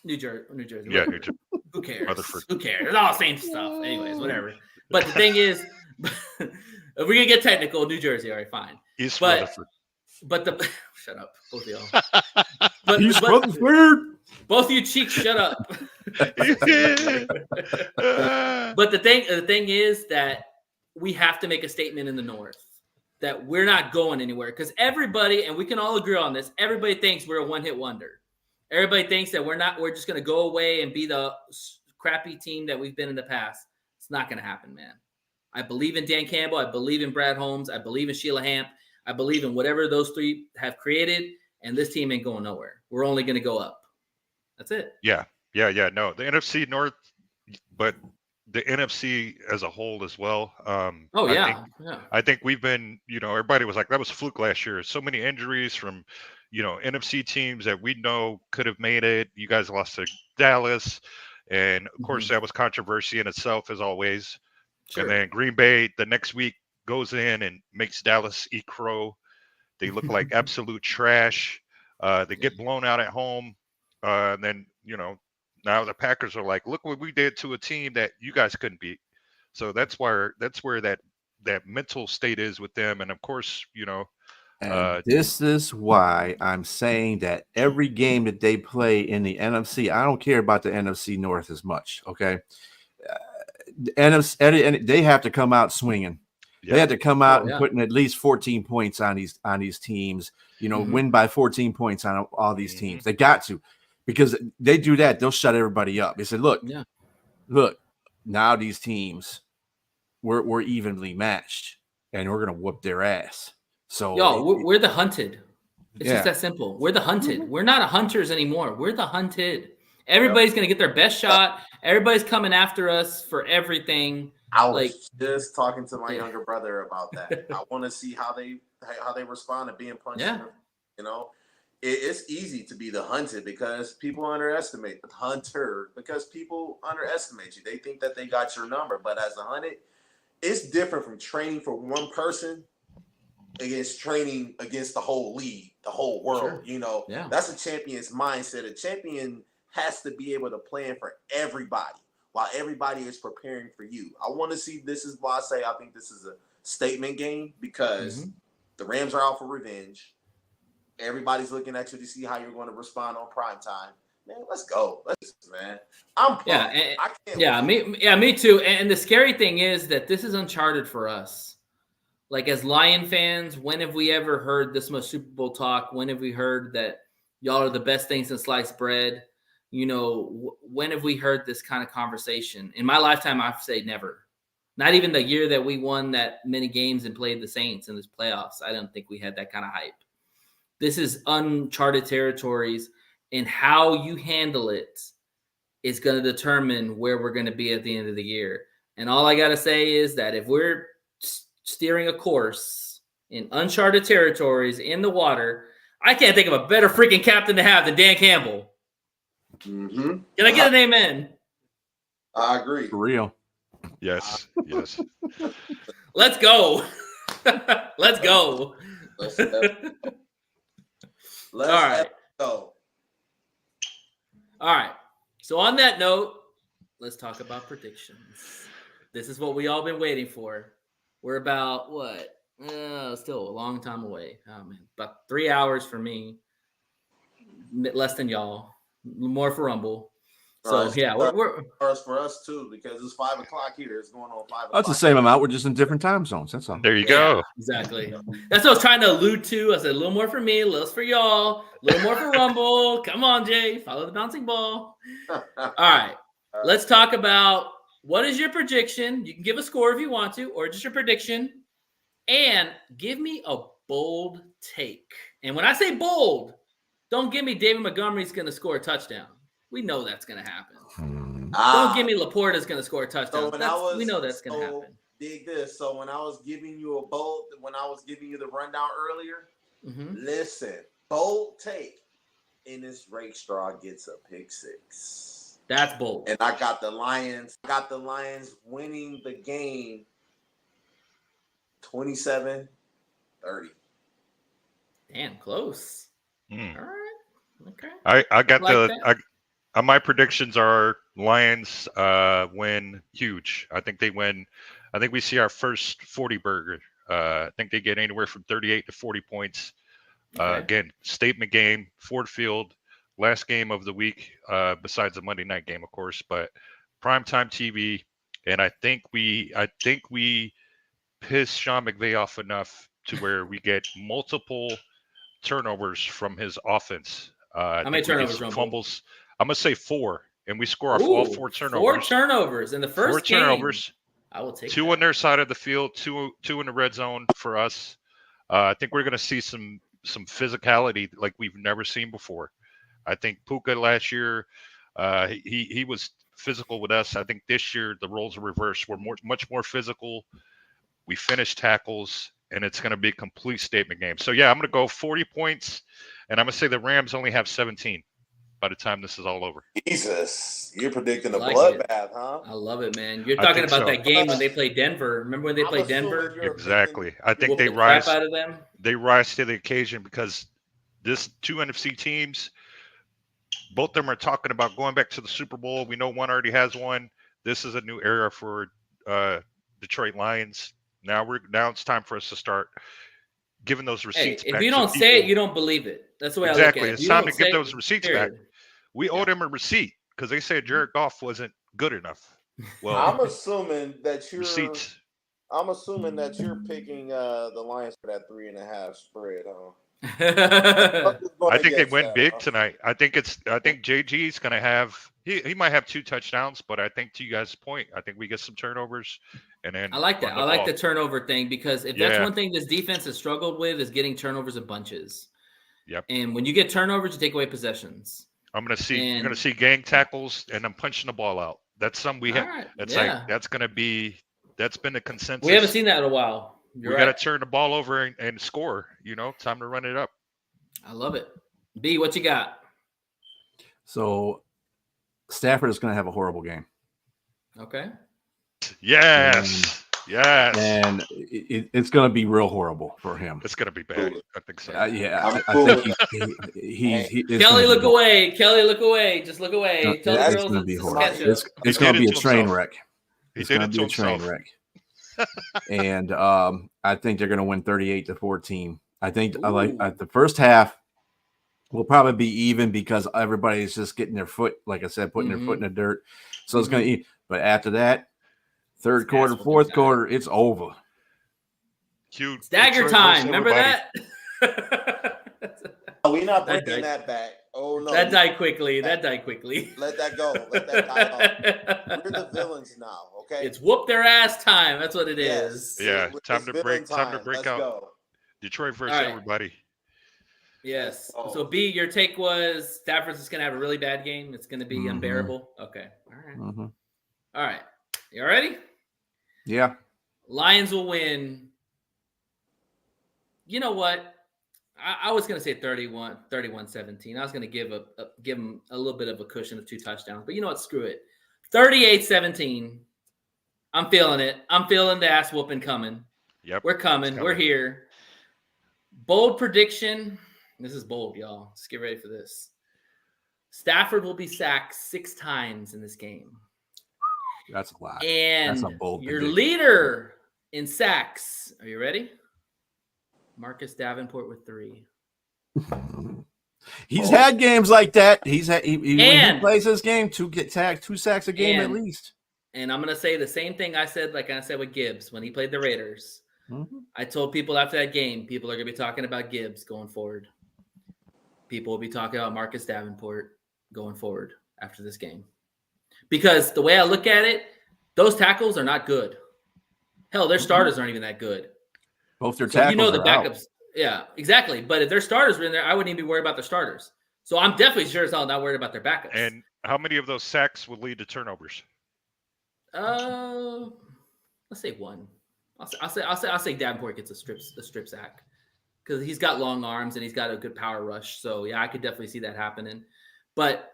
New Jersey. Yeah, New Jersey. Who cares? Who cares? It's all the same stuff. Anyways, whatever. But the thing is, if we're going to get technical, New Jersey, all right, fine. East Rutherford. But shut up, both of y'all. East Rutherford. Both of you cheeks, shut up. But the thing is that we have to make a statement in the North that we're not going anywhere, because everybody, and we can all agree on this, everybody thinks we're a one-hit wonder. Everybody thinks that we're just going to go away and be the crappy team that we've been in the past. It's not going to happen, man. I believe in Dan Campbell. I believe in Brad Holmes. I believe in Sheila Hamp. I believe in whatever those 3 have created, and this team ain't going nowhere. We're only going to go up. That's it. Yeah. No, the NFC North, but the NFC as a whole as well. I think we've been, everybody was like, that was a fluke last year. So many injuries from, NFC teams that we know could have made it. You guys lost to Dallas. And of course, that was controversy in itself, as always. Sure. And then Green Bay the next week goes in and makes Dallas eat crow. They look like absolute trash. They get blown out at home. And then, now the Packers are like, look what we did to a team that you guys couldn't beat. So that's where that mental state is with them. And of course, and this is why I'm saying that every game that they play in the NFC, I don't care about the NFC North as much. Okay. NFC, they have to come out swinging. Yeah. They had to come out and putting at least 14 points on these teams, win by 14 points on all these teams. They got to, because they do that, they'll shut everybody up. They said, look, now these teams, we're evenly matched, and we're going to whoop their ass. So we're the hunted. It's just that simple. We're the hunted. We're not hunters anymore. We're the hunted. Everybody's going to get their best shot. Everybody's coming after us for everything. I was just talking to my younger brother about that. I want to see how they respond to being punched. Yeah. It's easy to be the hunted because people underestimate the hunter, because people underestimate you. They think that they got your number, but as a hunted, it's different from training for one person against training against the whole league, the whole world. Sure. That's a champion's mindset. A champion has to be able to plan for everybody while everybody is preparing for you. I want to see, this is why I say I think this is a statement game, because the Rams are out for revenge. Everybody's looking at you to see how you're going to respond on prime time. Man, let's go. Man. I'm pumped. I can't wait. Me too. And the scary thing is that this is uncharted for us. Like, as Lion fans, when have we ever heard this much Super Bowl talk? When have we heard that y'all are the best things in sliced bread? You know, when have we heard this kind of conversation? In my lifetime, I have to say never. Not even the year that we won that many games and played the Saints in this playoffs. I don't think we had that kind of hype. This is uncharted territories, and how you handle it is going to determine where we're going to be at the end of the year. And all I got to say is that if we're steering a course in uncharted territories in the water, I can't think of a better freaking captain to have than Dan Campbell. Mm-hmm. Can I get an amen? I agree. For real. Yes. Let's go. Let's go. Let's All right. go. All right. So on that note, let's talk about predictions. This is what we all been waiting for. We're about what? Still a long time away. Oh man, about 3 hours for me. Less than y'all. More for Rumble. So yeah, we're for us too, because it's 5 o'clock here. It's going on 5 o'clock. That's the same amount. We're just in different time zones. That's all. There you go. Exactly. That's what I was trying to allude to. I said a little more for me, a little for y'all, a little more for Rumble. Come on, Jay. Follow the bouncing ball. All right. Let's talk about, what is your prediction? You can give a score if you want to, or just your prediction. And give me a bold take. And when I say bold, don't give me David Montgomery's going to score a touchdown. We know that's going to happen. Don't give me Laporta's going to score a touchdown. We know that's going to happen. Dig this. So when I was giving you the rundown earlier, listen, bold take. Ennis Rakestraw gets a pick 6. That's bold. And I got the Lions. Winning the game 27-30. Damn, close. All right. Okay. I got like my predictions are Lions win huge. I think they win. I think we see our first 40 burger. I think they get anywhere from 38 to 40 points. Okay. Again, statement game, Ford Field, last game of the week, besides the Monday night game, of course, but primetime TV. And I think we piss Sean McVay off enough to where we get multiple turnovers from his offense. How many turnovers? Fumbles. I'm gonna say 4, and we score all 4 turnovers. 4 turnovers in the first game. 4 turnovers. I will take 2 on their side of the field, 2 in the red zone for us. I think we're gonna see some physicality like we've never seen before. I think Puka last year, he was physical with us. I think this year the roles are reversed. We're much more physical. We finish tackles, and it's going to be a complete statement game. So, yeah, I'm going to go 40 points, and I'm going to say the Rams only have 17 by the time this is all over. Jesus, you're predicting a bloodbath, huh? I love it, man. You're talking about that game when they played Denver. Remember when they played Denver? Exactly. I think they rise out of them. They rise to the occasion because this 2 NFC teams, both of them are talking about going back to the Super Bowl. We know one already has one. This is a new era for Detroit Lions. Now it's time for us to start giving those receipts back. If you don't say it, you don't believe it. That's the way I look at it. It's time to give those receipts back. We owe them a receipt because they said Jared Goff wasn't good enough. Well, I'm assuming that you're receipts. I'm assuming that you're picking the Lions for that 3.5 spread, huh? I think they went big tonight. I think JG's gonna have he might have 2 touchdowns, but I think to you guys' point, I think we get some turnovers, and then I like that. I like the turnover thing because if that's one thing this defense has struggled with is getting turnovers in bunches. Yep. And when you get turnovers, you take away possessions. You're gonna see gang tackles and I'm punching the ball out. That's something we have. Right. That's been the consensus. We haven't seen that in a while. We got to turn the ball over and score. Time to run it up. I love it. B, what you got? So Stafford is going to have a horrible game. Okay. Yes. Yes. and it's going to be real horrible for him. It's going to be bad. I think so. Yeah, I'm cool I think with it's Kelly, gonna look be, away. Kelly, look away. Just look away. Tell the That's it's girls going to be it's horrible. sketch up. It's He going to did be it a to train himself. wreck. He It's did going it to to be a train himself. wreck. And I think they're going to win 38-14. I think the first half will probably be even because everybody's just getting their foot, like I said, putting their foot in the dirt. So it's going to eat. But after that, third quarter, ass-whooping fourth time. quarter, it's over. Cute. Stagger Detroit time. versus Remember everybody. that? We're not That bringing died. that back. Oh no, That died quickly. That died quickly. let that go. Let that die off. We're the villains now. Okay, It's whoop their ass time. That's what it yes. is. Yeah, It's time to villain break. Time to time. break Let's out. go. Detroit versus All right. everybody. Yes. Let's go. So B, your take was Stafford's just gonna have a really bad game. It's gonna be unbearable. Okay. All right. Mm-hmm. All right. You all ready? Yeah. Lions will win. You know what? I was going to say 31-17. I was going to give them a little bit of a cushion of 2 touchdowns. But you know what? Screw it. 38-17. I'm feeling it. I'm feeling the ass whooping coming. Yep. We're coming. We're here. Bold prediction. This is bold, y'all. Just get ready for this. Stafford will be sacked 6 times in this game. That's a lot. And That's a bold your prediction. leader in sacks. Are you ready? Marcus Davenport with 3. He's had games like that. He's had when he plays this game, 2 sacks a game at least. And I'm gonna say the same thing I said with Gibbs when he played the Raiders. Mm-hmm. I told people after that game, people are gonna be talking about Gibbs going forward. People will be talking about Marcus Davenport going forward after this game. Because the way I look at it, those tackles are not good. Hell, their starters aren't even that good. Both their tackles the are backups. out. Yeah, exactly. But if their starters were in there, I wouldn't even be worried about their starters. So I'm definitely sure as hell not worried about their backups. And how many of those sacks would lead to turnovers? Let's say 1. I'll say Davenport gets a strip sack because he's got long arms and he's got a good power rush. So yeah, I could definitely see that happening. But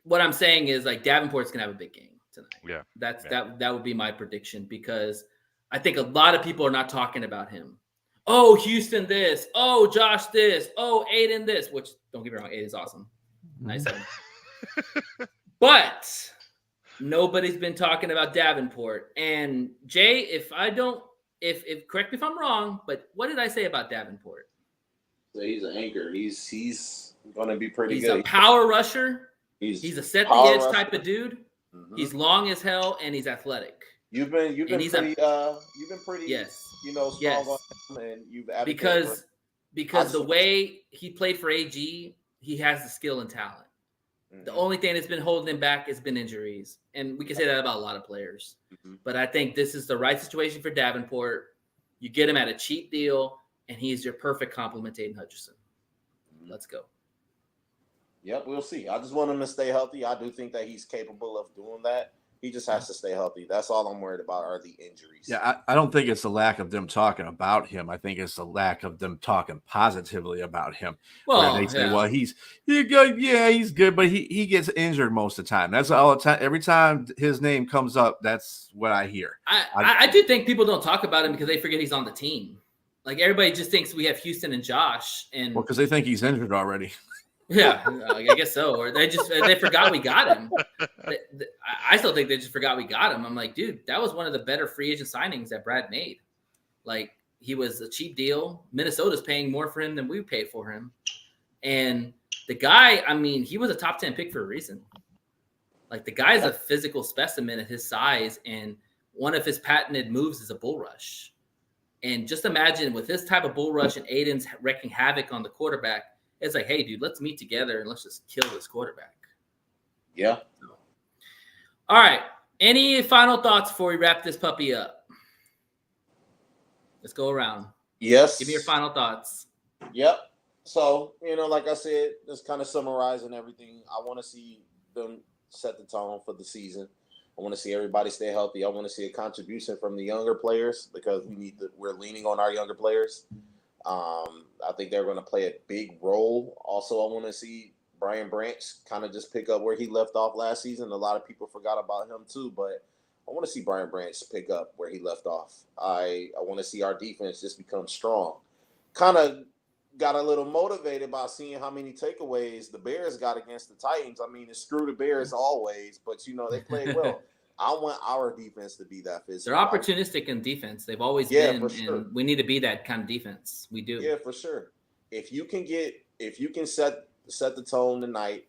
what I'm saying is like Davenport's gonna have a big game tonight. Yeah, that would be my prediction because I think a lot of people are not talking about him. Oh, Houston this. Oh, Josh this. Oh, Aiden this. Which, don't get me wrong, Aiden's awesome. Nice head. But nobody's been talking about Davenport. And Jay, if correct me if I'm wrong, but what did I say about Davenport? So he's an anchor. He's going to be pretty good. He's a power rusher. He's a set the edge type of dude. Mm-hmm. He's long as hell and he's athletic. You've been pretty yes. Strong yes. on him, and you've advocated because the way he played for AG, he has the skill and talent. Mm-hmm. The only thing that's been holding him back has been injuries, and we can say that about a lot of players. Mm-hmm. But I think this is the right situation for Davenport. You get him at a cheap deal, and he's your perfect complement to Aiden Hutchinson. Mm-hmm. Let's go. Yep, we'll see. I just want him to stay healthy. I do think that he's capable of doing that. He just has to stay healthy. That's all I'm worried about are the injuries. Yeah, I don't think it's the lack of them talking about him. I think it's the lack of them talking positively about him. Well, they say, well, he's good. Yeah, he's good, but he gets injured most of the time. That's all the time. Every time his name comes up, that's what I hear. I do think people don't talk about him because they forget he's on the team. Like everybody just thinks we have Houston and Josh, and because they think he's injured already. Yeah, I guess so. Or they forgot we got him. I still think they just forgot we got him. I'm like, dude, that was one of the better free agent signings that Brad made. Like, he was a cheap deal. Minnesota's paying more for him than we paid for him. And the guy, I mean, he was a top 10 pick for a reason. Like, the guy's a physical specimen at his size, and one of his patented moves is a bull rush. And just imagine with this type of bull rush and Aiden's wreaking havoc on the quarterback, it's like, hey, dude, let's meet together and let's just kill this quarterback. Yeah. All right. Any final thoughts before we wrap this puppy up? Let's go around. Yes. Give me your final thoughts. Yep. So, like I said, just kind of summarizing everything. I want to see them set the tone for the season. I want to see everybody stay healthy. I want to see a contribution from the younger players because we're leaning on our younger players. I think they're going to play a big role. Also, I want to see Brian Branch kind of just pick up where he left off last season. A lot of people forgot about him too, but I want to see Brian Branch pick up where he left off. I want to see our defense just become strong. Kind of got a little motivated by seeing how many takeaways the Bears got against the Titans. I mean, it's screw the Bears always, but they played well. I want our defense to be that physical. They're opportunistic in defense. They've always been, for sure. And we need to be that kind of defense. We do. Yeah, for sure. If you can set the tone tonight,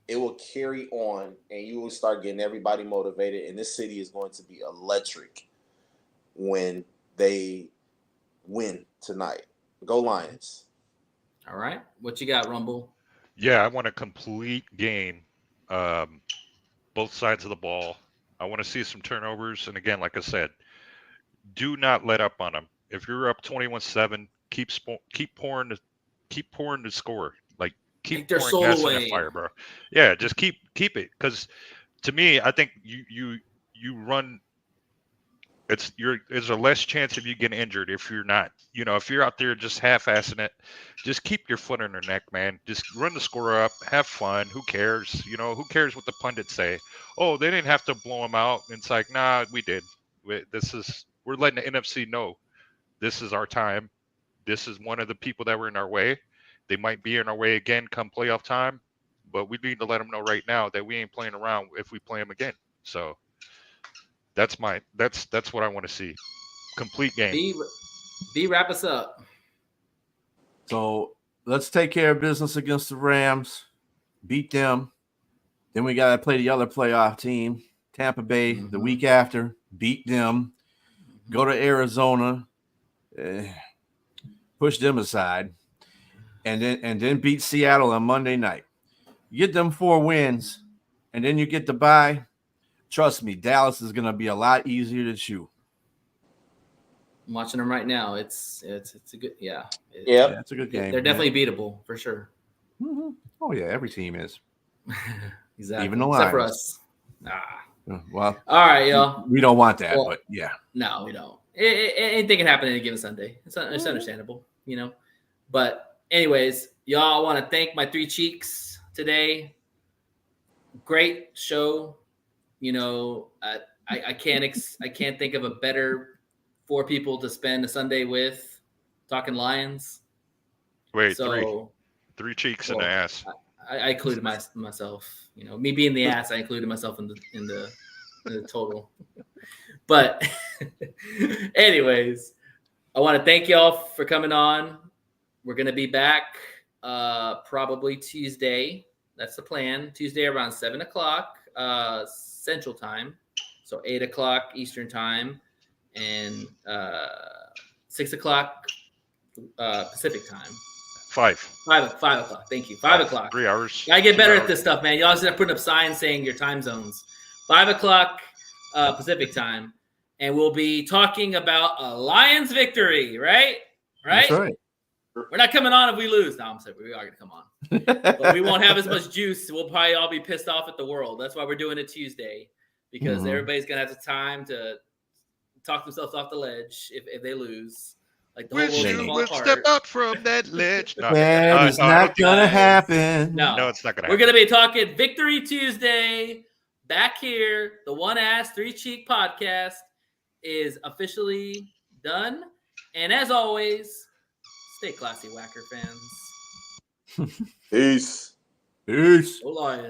it will carry on, and you will start getting everybody motivated. And this city is going to be electric when they win tonight. Go Lions. All right. What you got, Rumble? Yeah, I want a complete game, both sides of the ball. I want to see some turnovers. And again, like I said, do not let up on them. If you're up 21-7, keep pouring the score. Like, keep their pouring soul gas away. on the fire, bro. Yeah, just keep it. Because to me, I think you run. There's a less chance of you getting injured if you're not. If you're out there just half-assing it, just keep your foot on their neck, man. Just run the score up, have fun. Who cares? Who cares what the pundits say? Oh, they didn't have to blow them out. And it's like, nah, we did. We're letting the NFC know this is our time. This is one of the people that were in our way. They might be in our way again come playoff time, but we need to let them know right now that we ain't playing around if we play them again. So that's what I want to see. Complete game. B, wrap us up. So let's take care of business against the Rams, beat them. Then we got to play the other playoff team, Tampa Bay, the week after, beat them. Go to Arizona, push them aside, and then beat Seattle on Monday night. You get them 4 wins, and then you get the bye. Trust me, Dallas is going to be a lot easier to chew. I'm watching them right now. It's a good, yeah. It's a good game. They're definitely beatable for sure. Mm-hmm. Oh yeah, every team is. Exactly. Even the Except Lions. for us. Well, all right, y'all. We don't want that, but yeah. No, we don't. Anything can happen any given Sunday. It's understandable, But anyways, y'all, I want to thank my 3 cheeks today. Great show. I can't think of a better 4 people to spend a Sunday with, talking Lions. Wait, 3 cheeks and an ass. I included myself. Me being the ass, I included myself in the total. But anyways, I want to thank y'all for coming on. We're gonna be back probably Tuesday. That's the plan. Tuesday around 7:00 Central Time, so 8:00 Eastern Time, and 6:00 Pacific Time. 5 o'clock. Thank you. 5 o'clock. 3 hours. I get better at this stuff, man. Y'all just have to put up signs saying your time zones. 5 o'clock Pacific Time, and we'll be talking about a Lions victory. Right? That's right. We're not coming on if we lose. No, I'm sorry. We are going to come on. But we won't have as much juice. We'll probably all be pissed off at the world. That's why we're doing it Tuesday, because everybody's going to have the time to talk themselves off the ledge if they lose. Like the whole world's going to fall apart. Step out from that ledge. That is not going to happen. No, it's not going to happen. We're going to be talking Victory Tuesday back here. The One Ass, 3 Cheek podcast is officially done. And as always, stay classy, Whacker fans. Peace. Peace. Go Lions.